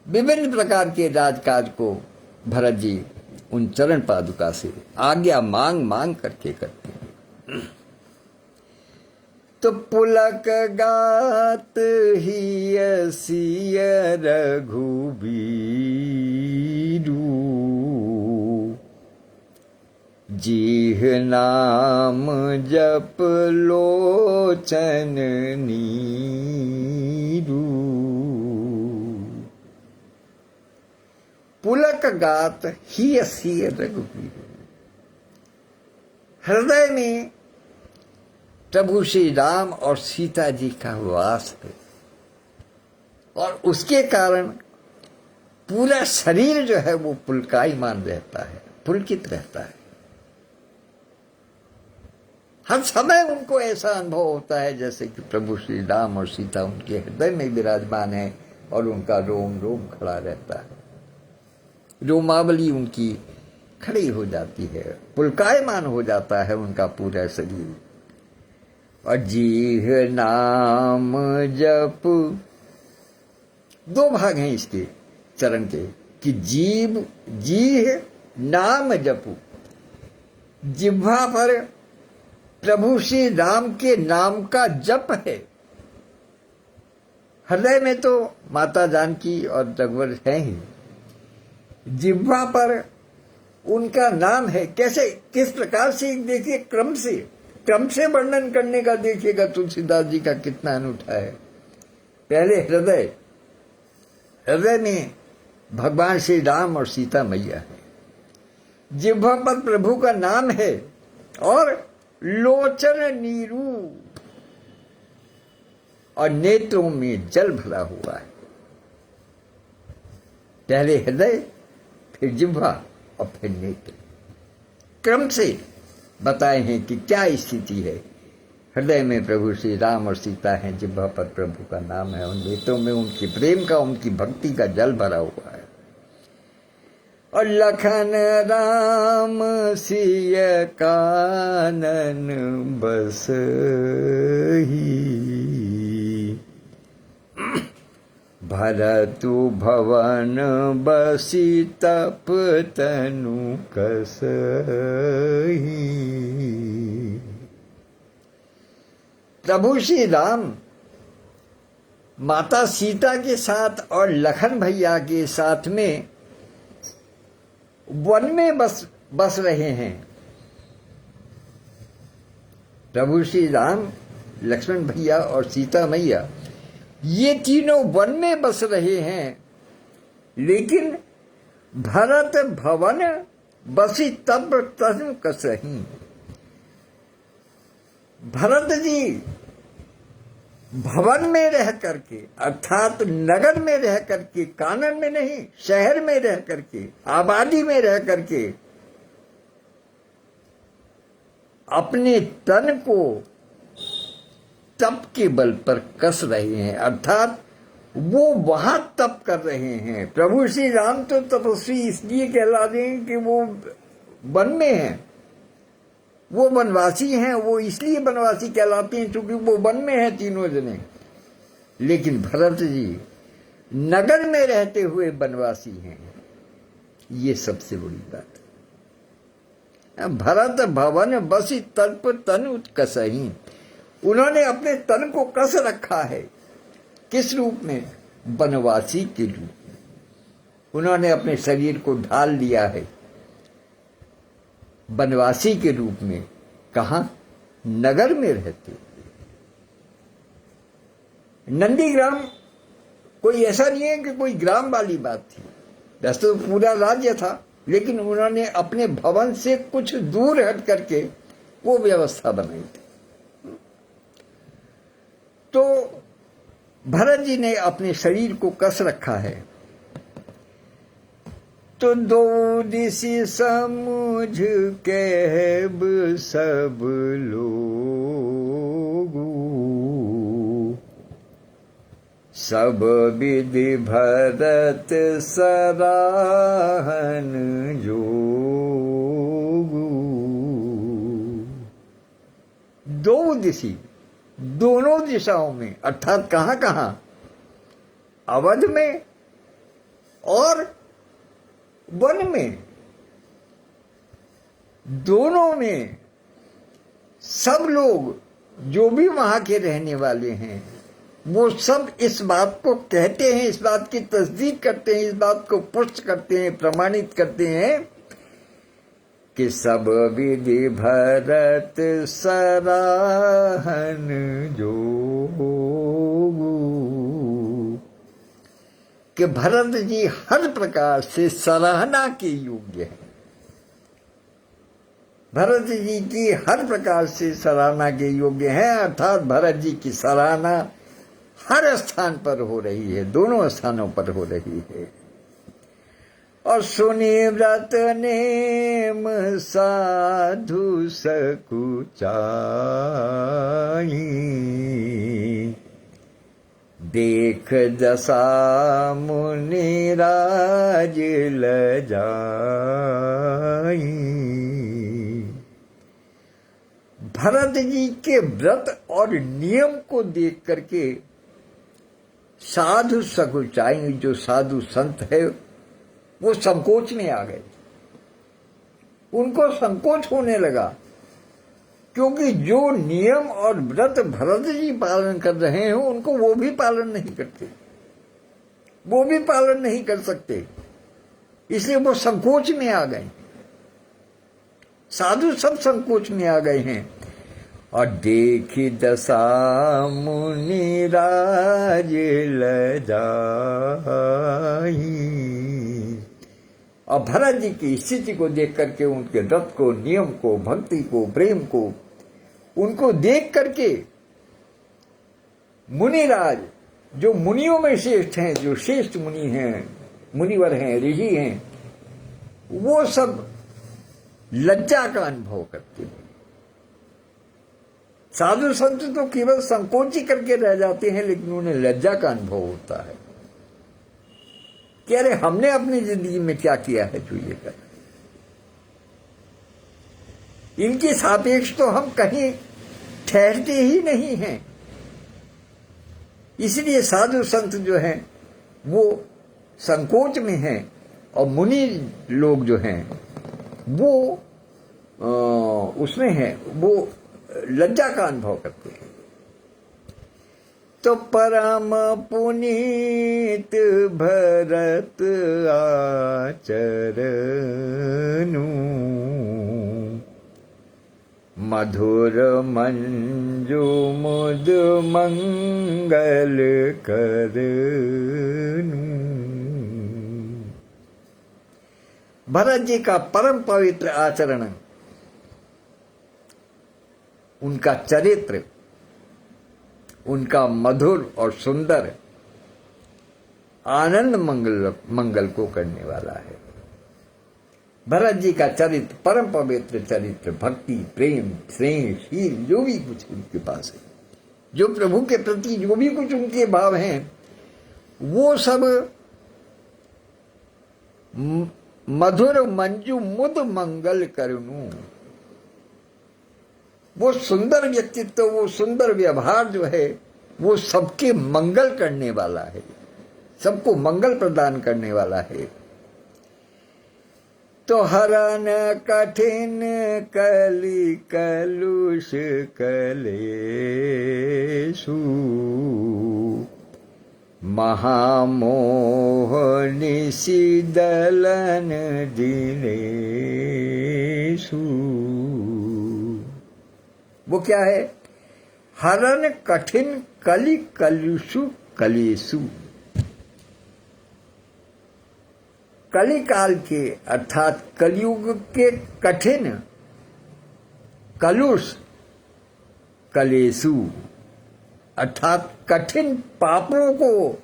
विभिन्न प्रकार के राजकाज को भरत जी उन चरण पादुका से आज्ञा मांग मांग करके करते हैं। तो पुलक गात ही सिय रघुबीरू, जीह नाम जप लोचन नीरू। पुलक गात ही सिय रघुबीरू, हृदय में प्रभु श्री राम और सीता जी का वास है, और उसके कारण पूरा शरीर जो है वो पुलकायमान रहता है, पुलकित रहता है। हर समय उनको ऐसा अनुभव होता है जैसे कि प्रभु श्री राम और सीता उनके हृदय में विराजमान है और उनका रोम रोम खड़ा रहता है, रोमावली उनकी खड़ी हो जाती है, पुलकायमान हो जाता है उनका पूरा शरीर। और जीह नाम जप, दो भाग हैं इसके चरण के कि जीह नाम जपू, जिह्वा पर प्रभु श्री राम के नाम का जप है। हृदय में तो माता जानकी और रघुवर है ही, जिह्वा पर उनका नाम है। कैसे, किस प्रकार से, देखिए क्रम से वर्णन करने का देखिएगा तुलसीदास जी का कितना अनूठा है। पहले हृदय में भगवान श्री राम और सीता मैया है, जिह्वा पर प्रभु का नाम है और लोचन नीरू और नेत्रों में जल भरा हुआ है। पहले हृदय, फिर जिह्वा और फिर नेत्र, क्रम से बताए हैं कि क्या स्थिति है। हृदय में प्रभु श्री राम और सीता हैं, जिह्वा पर प्रभु का नाम है और नेत्रों में उनकी प्रेम का, उनकी भक्ति का जल भरा हुआ है। और लखन राम सिय कानन बसहि, भरतु भवन बसी तप तनु कसहि। प्रभु श्री राम माता सीता के साथ और लखन भैया के साथ में वन में बस रहे हैं। प्रभु श्री राम, लक्ष्मण भैया और सीता मैया ये तीनों वन में बस रहे हैं, लेकिन भरत भवन बसी तब तनु कसहि। भरत जी भवन में रह करके, अर्थात नगर में रह करके, कानन में नहीं, शहर में रह करके, आबादी में रह करके अपने तन को तप के बल पर कस रहे हैं, अर्थात वो वहां तप कर रहे हैं। प्रभु श्री राम तो तपस्वी इसलिए कहला रहे हैं कि वो वन में हैं, वो वनवासी हैं, वो इसलिए वनवासी कहलाते हैं क्योंकि वो वन में हैं तीनों जने। लेकिन भरत जी नगर में रहते हुए वनवासी हैं, ये सबसे बड़ी बात है। भरत भवन बसी तल्प तनु कसहि, उन्होंने अपने तन को कस रखा है। किस रूप में? वनवासी के रूप में उन्होंने अपने शरीर को ढाल लिया है, वनवासी के रूप में। कहां? नगर में रहते। नंदीग्राम कोई ऐसा नहीं है कि कोई ग्राम वाली बात थी, वैसे तो पूरा राज्य था, लेकिन उन्होंने अपने भवन से कुछ दूर हट करके वो व्यवस्था बनाई थी। तो भरत जी ने अपने शरीर को कस रखा है। तो दो दिशि समझ कहब सब लोग, सब विधि भरत सराहन जोगु। दो दिशि, दोनों दिशाओं में, अर्थात कहां कहां? अवध में और वन में, दोनों में सब लोग जो भी वहां के रहने वाले हैं वो सब इस बात को कहते हैं, इस बात की तस्दीक करते हैं, इस बात को पुष्ट करते हैं, प्रमाणित करते हैं कि सब विधि भरत सराहन जोगु, कि भरत जी हर प्रकार से सराहना के योग्य है। भरत जी की हर प्रकार से सराहना के योग्य है, अर्थात भरत जी की सराहना हर स्थान पर हो रही है, दोनों स्थानों पर हो रही है। और सुनी व्रत नेम साधु सकुचाई, देख दशा मुनिराज लजाई। भरत जी के व्रत और नियम को देख करके साधु सकुचाई, जो साधु संत है वो संकोच में आ गए। उनको संकोच होने लगा, क्योंकि जो नियम और व्रत भरत जी पालन कर रहे हैं उनको वो भी पालन नहीं करते, वो भी पालन नहीं कर सकते, इसलिए वो संकोच में आ गए। साधु सब संकोच में आ गए हैं। और देखी दशा मुनिराज लजाई। और भरत जी की स्थिति को देख करके, उनके व्रत को, नियम को, भक्ति को, प्रेम को, उनको देख करके मुनिराज, जो मुनियों में श्रेष्ठ हैं, जो श्रेष्ठ मुनि हैं, मुनिवर हैं, ऋषि हैं, वो सब लज्जा का अनुभव करते हैं। साधु संत तो केवल संकोच ही करके रह जाते हैं, लेकिन उन्हें लज्जा का अनुभव होता है कि अरे हमने अपनी जिंदगी में क्या किया है जो ये कर। इनके सापेक्ष तो हम कहीं ठहरते ही नहीं हैं। इसलिए साधु संत जो हैं वो संकोच में हैं, और मुनि लोग जो हैं वो उसमें हैं, वो लज्जा का अनुभव करते हैं। तो परम पुनीत भरत आचरणु, मधुर मंजु मुद मंगल करनु। भरत जी का परम पवित्र आचरण, उनका चरित्र, उनका मधुर और सुंदर आनंद मंगल को करने वाला है। भरत जी का चरित्र परम पवित्र चरित्र, भक्ति, प्रेम, स्नेह, शील, जो भी कुछ उनके पास है, जो प्रभु के प्रति जो भी कुछ उनके भाव हैं, वो सब मधुर मंजू मुद मंगल करनु। वो सुंदर व्यक्तित्व, वो सुंदर व्यवहार जो है, वो सबके मंगल करने वाला है, सबको मंगल प्रदान करने वाला है। तो हरन कठिन कलि कलुष कलेषु, महामोह निशिदलन दिनेषु। वो क्या है? हरन कठिन कलि कलुषु कलेषु। कलि काल के अर्थात कलयुग के कठिन कलुष कलेषु अर्थात कठिन पापों को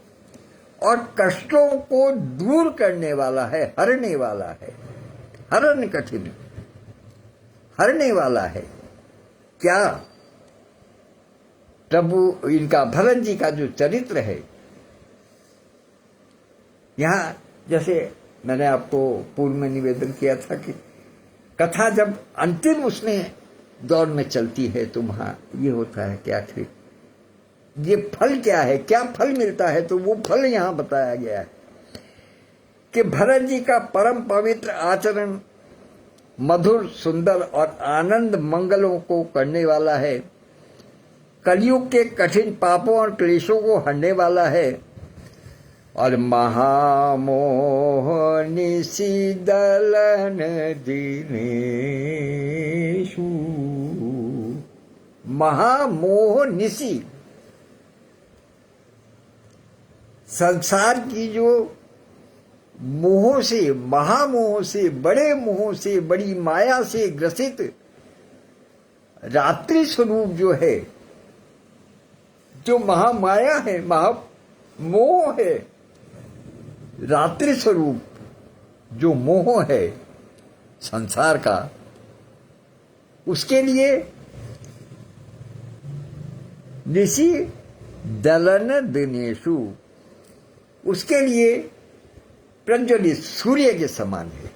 और कष्टों को दूर करने वाला है, हरने वाला है। हरन कठिन, हरने वाला है। क्या? प्रभु इनका भरत जी का जो चरित्र है, यहाँ जैसे मैंने आपको पूर्व में निवेदन किया था कि कथा जब अंतिम उसने दौर में चलती है तो वहां ये होता है कि आखिर ये फल क्या है, क्या फल मिलता है, तो वो फल यहां बताया गया है कि भरत जी का परम पवित्र आचरण मधुर, सुंदर और आनंद मंगलों को करने वाला है, कलयुग के कठिन पापों और क्लेशों को हरने वाला है, और महामोह निशिदलन दिनेषु। महामोह निशि, संसार की जो मोह से, महामोह से, बड़े मोह से, बड़ी माया से ग्रसित रात्रि स्वरूप जो है, जो महामाया है, महामोह है, रात्रि स्वरूप जो मोह है संसार का, उसके लिए निशी दलन दिनेशु, उसके लिए प्रज्वलित सूर्य के समान है।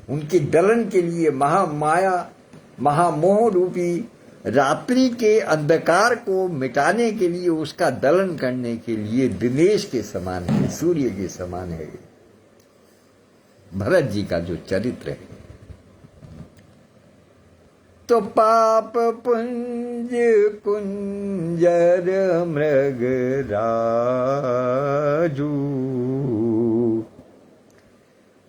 उनकी दलन के लिए महामाया महामोह रूपी रात्रि के अंधकार को मिटाने के लिए, उसका दलन करने के लिए दिनेश के समान है, सूर्य के समान है भरत जी का जो चरित्र है। तो पाप पुंज कुंजर मृग राजू,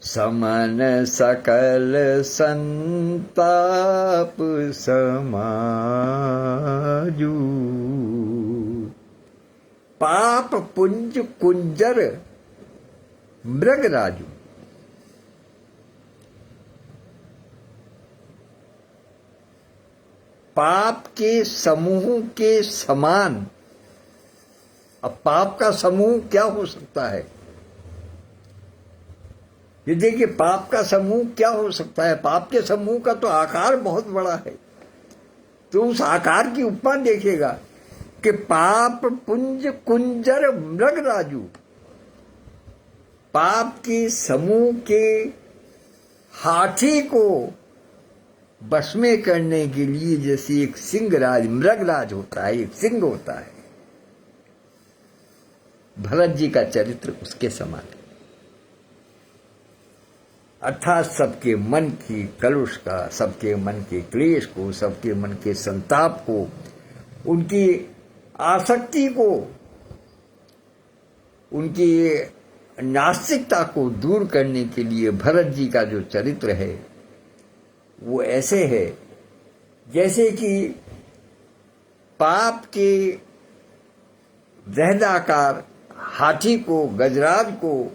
समन सकल संताप समाजू। पाप पुंज कुंजर मृग राजू, पाप के समूह के समान। अब पाप का समूह क्या हो सकता है? ये देखिए, पाप का समूह क्या हो सकता है? पाप के समूह का तो आकार बहुत बड़ा है। तो उस आकार की उपमा देखिएगा कि पाप पुंज कुंजर मृग राजू, पाप के समूह के हाथी को बस में करने के लिए जैसे एक सिंहराज मृगराज होता है, एक सिंह होता है, भरत जी का चरित्र उसके समान है। अर्थात सबके मन की कलुष का, सबके मन के क्लेश को, सबके मन के संताप को, उनकी आसक्ति को, उनकी नास्तिकता को दूर करने के लिए भरत जी का जो चरित्र है वो ऐसे है जैसे कि पाप के दहदाकार हाथी को, गजराज को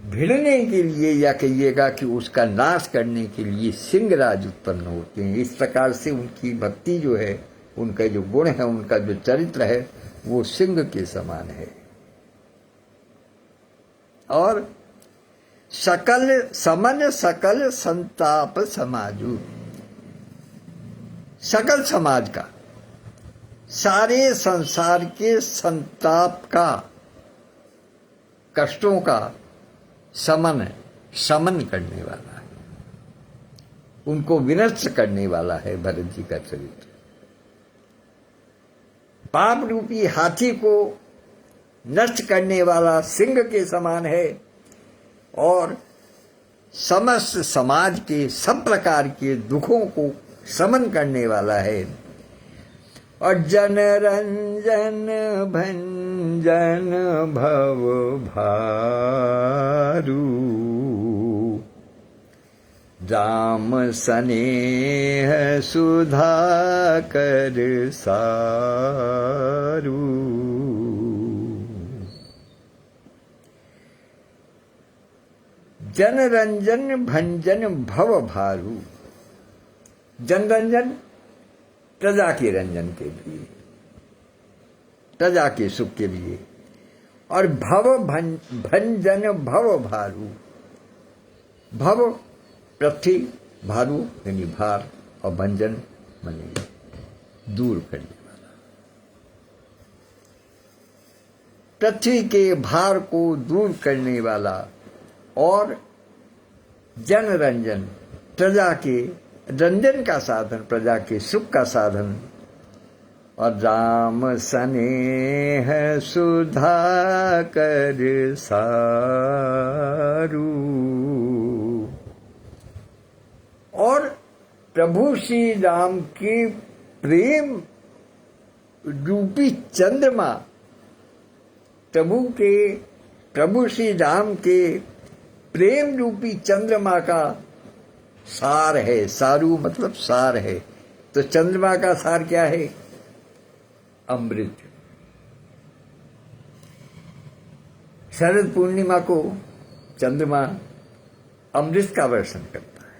भिड़ने के लिए, या कहिएगा कि उसका नाश करने के लिए सिंहराज उत्पन्न होते हैं। इस प्रकार से उनकी भक्ति जो है, उनका जो गुण है, उनका जो चरित्र है, वो सिंह के समान है। और सकल समन सकल संताप समाजू, सकल समाज का, सारे संसार के संताप का, कष्टों का समन करने वाला है, उनको विनष्ट करने वाला है भरत जी का चरित्र। पाप रूपी हाथी को नष्ट करने वाला सिंह के समान है और समस्त समाज के सब प्रकार के दुखों को समन करने वाला है। और जन रंजन भंजन भव भारू, राम स्नेह सुधा कर सारू। जन रंजन भंजन भव भारू, जन रंजन प्रजा के रंजन के लिए, प्रजा के सुख के लिए, और भव भंजन भव भारू, भव पृथ्वी, भारू यानी भार, और भंजन माने दूर करने वाला, पृथ्वी के भार को दूर करने वाला, और जन रंजन प्रजा के रंजन का साधन, प्रजा के सुख का साधन, और राम स्नेह सुधा कर सारू। और प्रभु श्री राम के प्रेम रूपी चंद्रमा, प्रभु श्री राम के प्रेम रूपी चंद्रमा का सार है। सारू मतलब सार है। तो चंद्रमा का सार क्या है? अमृत। शरद पूर्णिमा को चंद्रमा अमृत का वर्षण करता है।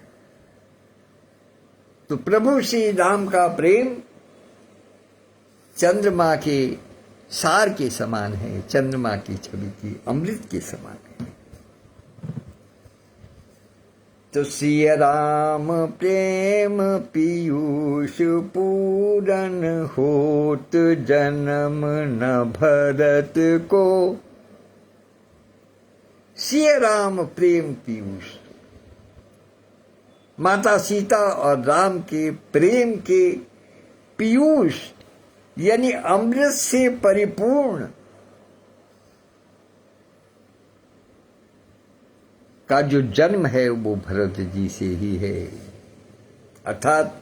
तो प्रभु श्री राम का प्रेम चंद्रमा के सार के समान है, चंद्रमा की छवि की अमृत के समान है। तो सिया राम प्रेम पीयूष पूरन होत जन्म न भरत को। सिया राम प्रेम पीयूष, माता सीता और राम के प्रेम के पीयूष यानी अमृत से परिपूर्ण का जो जन्म है वो भरत जी से ही है। अर्थात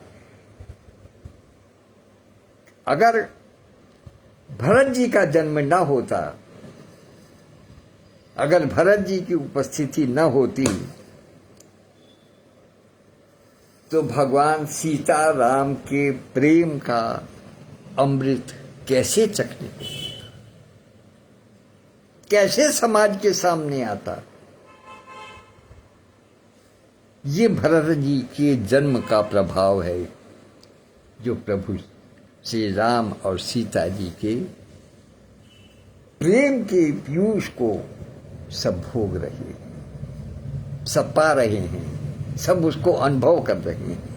अगर भरत जी का जन्म न होता, अगर भरत जी की उपस्थिति न होती, तो भगवान सीता राम के प्रेम का अमृत कैसे चखने, कैसे समाज के सामने आता। ये भरत जी के जन्म का प्रभाव है जो प्रभु श्री राम और सीता जी के प्रेम के पीयूष को सब भोग रहे हैं, सब पा रहे हैं, सब उसको अनुभव कर रहे हैं।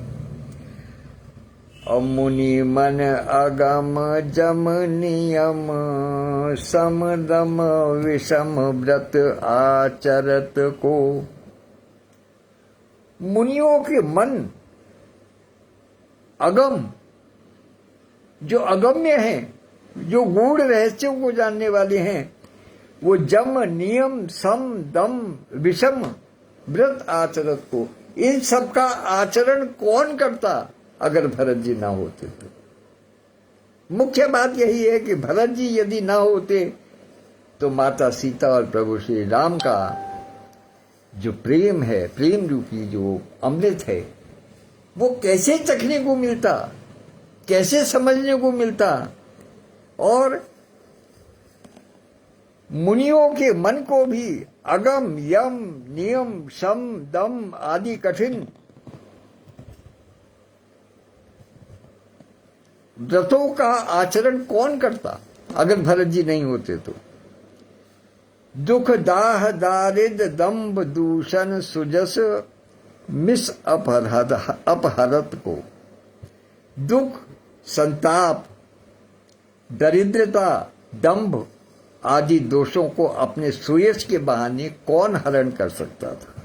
मुनि मन अगम जम नियम समदम विषम व्रत आचरत को। मुनियों के मन अगम, जो अगम्य हैं, जो गूढ़ रहस्यों को जानने वाले हैं, वो जम नियम सम दम विषम व्रत आचरत को, इन सब का आचरण कौन करता अगर भरत जी ना होते तो। मुख्य बात यही है कि भरत जी यदि ना होते तो माता सीता और प्रभु श्री राम का जो प्रेम है, प्रेम रूपी जो अमृत है, वो कैसे चखने को मिलता, कैसे समझने को मिलता। और मुनियों के मन को भी अगम यम नियम सम दम आदि कठिन व्रतों का आचरण कौन करता अगर भरत जी नहीं होते तो। दुख दाह दारिद दंभ दूषण सुजस मिस अपहरत को। दुख, संताप, दरिद्रता, दंभ आदि दोषों को अपने सुयश के बहाने कौन हरण कर सकता था।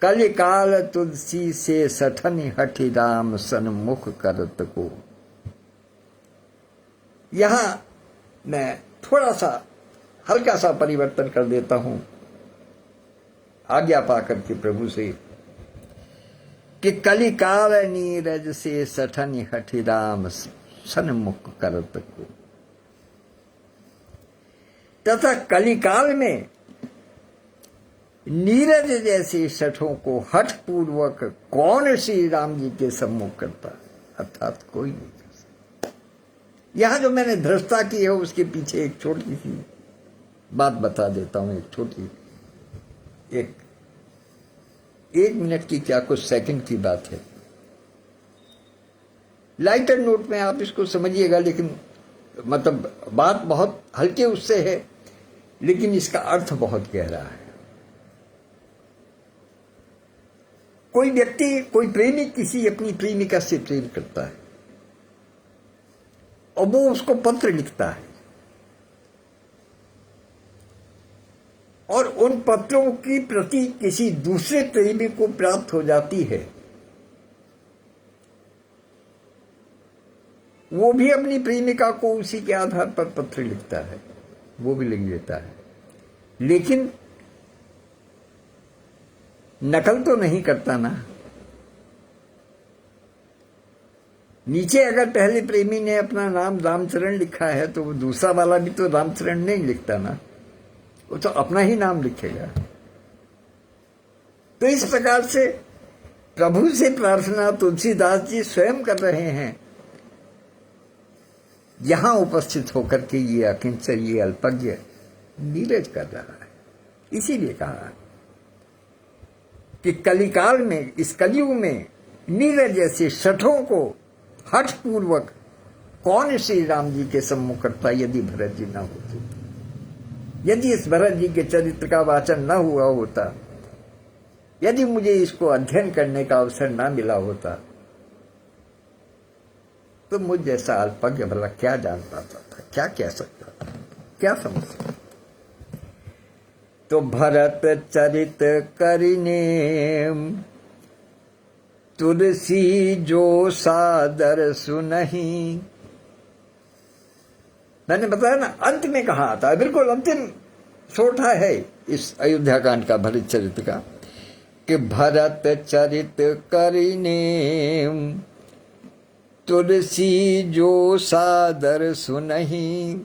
कलिकाल तुलसी से सठन हठि राम सन्मुख करत को। यहां मैं थोड़ा सा हल्का सा परिवर्तन कर देता हूं आज्ञा पाकर के प्रभु से कि कलिकाल नीरज से सठन हठि राम सन्मुख करत को। तथा कलिकाल में नीरज जैसे शठों को हठ पूर्वक कौन श्री राम जी के सम्मुख करता, अर्थात कोई नहीं कर सकता। यहां जो मैंने धृष्टता की है उसके पीछे एक छोटी सी बात बता देता हूं। एक छोटी एक मिनट की क्या कुछ सेकंड की बात है। लाइटर नोट में आप इसको समझिएगा, लेकिन मतलब बात बहुत हल्के उससे है, लेकिन इसका अर्थ बहुत गहरा है। कोई व्यक्ति, कोई प्रेमी किसी अपनी प्रेमिका से प्रेम करता है और वो उसको पत्र लिखता है और उन पत्रों की प्रति किसी दूसरे प्रेमी को प्राप्त हो जाती है। वो भी अपनी प्रेमिका को उसी के आधार पर पत्र लिखता है, वो भी लिख देता है, लेकिन नकल तो नहीं करता ना। नीचे अगर पहले प्रेमी ने अपना नाम रामचरण लिखा है तो वो दूसरा वाला भी तो रामचरण नहीं लिखता ना, वो तो अपना ही नाम लिखेगा। तो इस प्रकार से प्रभु से प्रार्थना तुलसीदास जी स्वयं कर रहे हैं, यहां उपस्थित होकर के ये अकिंचन, ये अल्पज्ञ नीरज कर रहा है। इसीलिए कहा कि कलिकाल में, इस कलयुग में नीरज जैसे शठों को हठ पूर्वक कौन श्री राम जी के सम्मुख करता यदि भरत जी न होते। यदि इस भरत जी के चरित्र का वाचन न हुआ होता यदि मुझे इसको अध्ययन करने का अवसर ना मिला होता तो मुझ जैसा अल्पज्ञ भला क्या जान पाता था, क्या कह सकता था, क्या समझ सकता। तो भरत चरित करिने तुलसी जो सादर सुनहि। मैंने बताया ना, अंत में कहा था, बिल्कुल अंतिम सोठा है इस अयोध्या कांड का, भरत चरित का, कि भरत चरित करिने तुलसी जो सादर सुनहि।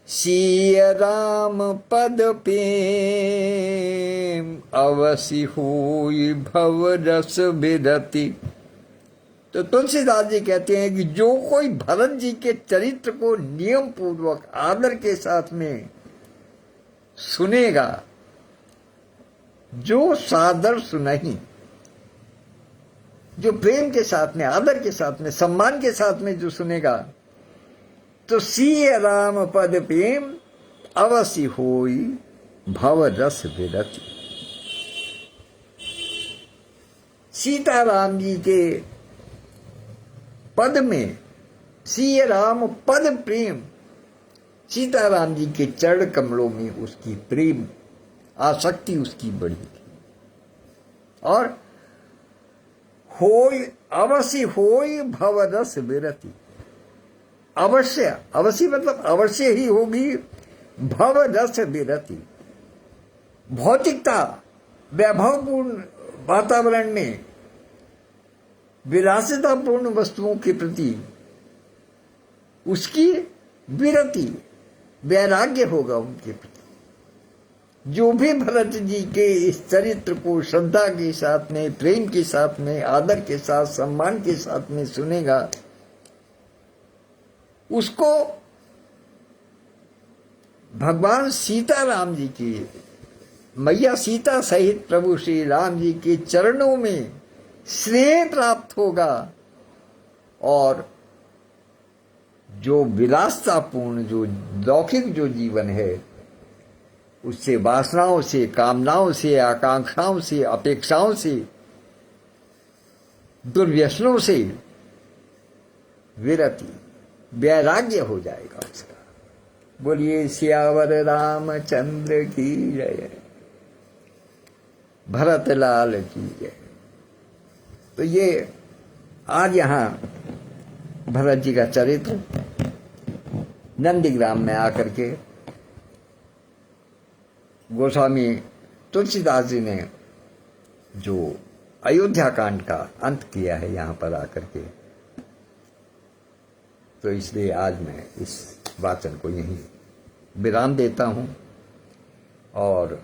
सिय राम पद प्रेम अवसि हुई भव रस विरति। तो तुलसीदास जी कहते हैं कि जो कोई भरत जी के चरित्र को नियम पूर्वक आदर के साथ में सुनेगा, जो सादर सुनहि, जो प्रेम के साथ में, आदर के साथ में, सम्मान के साथ में जो सुनेगा, तो सिय राम पद प्रेम अवसि होई भव रस विरति। सीताराम जी के पद में, सिय राम पद प्रेम, सीताराम जी के चरण कमलों में उसकी प्रेम आसक्ति उसकी बढ़ी थी। और होय अवश्य होय भव रस विरति। अवश्य, अवश्य मतलब अवश्य ही होगी भव रस विरति। भौतिकता, वैभवपूर्ण वातावरण में विलासितापूर्ण वस्तुओं के प्रति उसकी विरति, वैराग्य होगा उनके प्रति। जो भी भरत जी के इस चरित्र को श्रद्धा के साथ में, प्रेम के साथ में, आदर के साथ, सम्मान के साथ में सुनेगा, उसको भगवान सीताराम जी की, मैया सीता सहित प्रभु श्री राम जी के चरणों में स्नेह प्राप्त होगा। और जो विलासतापूर्ण, जो लौकिक जो जीवन है, उससे, वासनाओं से, कामनाओं से, आकांक्षाओं से, अपेक्षाओं से, दुर्व्यसनों से विरति, वैराग्य हो जाएगा उसका। बोलिए सियावर रामचंद्र की जय, भरत लाल की जय। तो ये आज यहाँ भरत जी का चरित्र नंदीग्राम में आकर के गोस्वामी तुलसीदास जी ने जो अयोध्या कांड का अंत किया है यहाँ पर आकर के, तो इसलिए आज मैं इस वाचन को यहीं विराम देता हूँ। और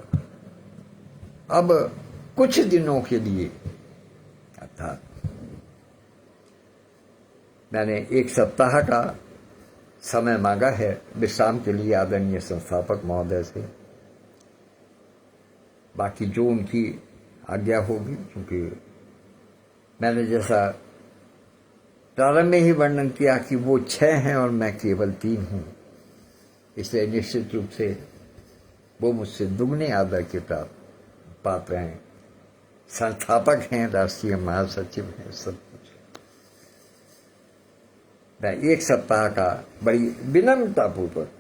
अब कुछ दिनों के लिए, अर्थात मैंने 1 सप्ताह का समय मांगा है विश्राम के लिए आदरणीय संस्थापक महोदय से। बाकी जो उनकी आज्ञा होगी, क्योंकि मैंने जैसा प्रारंभ में ही वर्णन किया कि वो 6 हैं और मैं केवल 3 हूँ, इसलिए निश्चित रूप से वो मुझसे दुगने आदर के पात्र हैं। संस्थापक हैं, राष्ट्रीय महासचिव हैं, सब कुछ। मैं 1 सप्ताह का बड़ी विनम्रतापूर्वक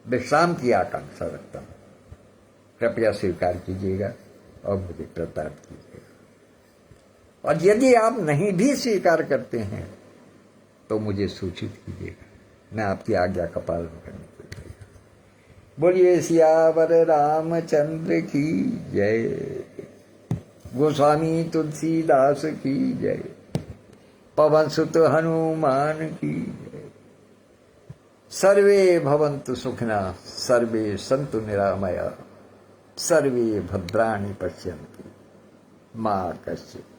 विश्राम की आकांक्षा रखता हूँ। कृपया स्वीकार कीजिएगा और मुझे कृतार्थ कीजिएगा। और यदि आप नहीं भी स्वीकार करते हैं तो मुझे सूचित कीजिएगा, मैं आपकी आज्ञा का पालन करने को तैयार। बोलिए सियावर रामचंद्र की जय, गोस्वामी तुलसीदास की जय, पवन सुत हनुमान की जय। सर्वे भवन्तु सुखिनः, सर्वे सन्तु निरामया, सर्वे भद्राणि पश्यन्तु मा कश्चित्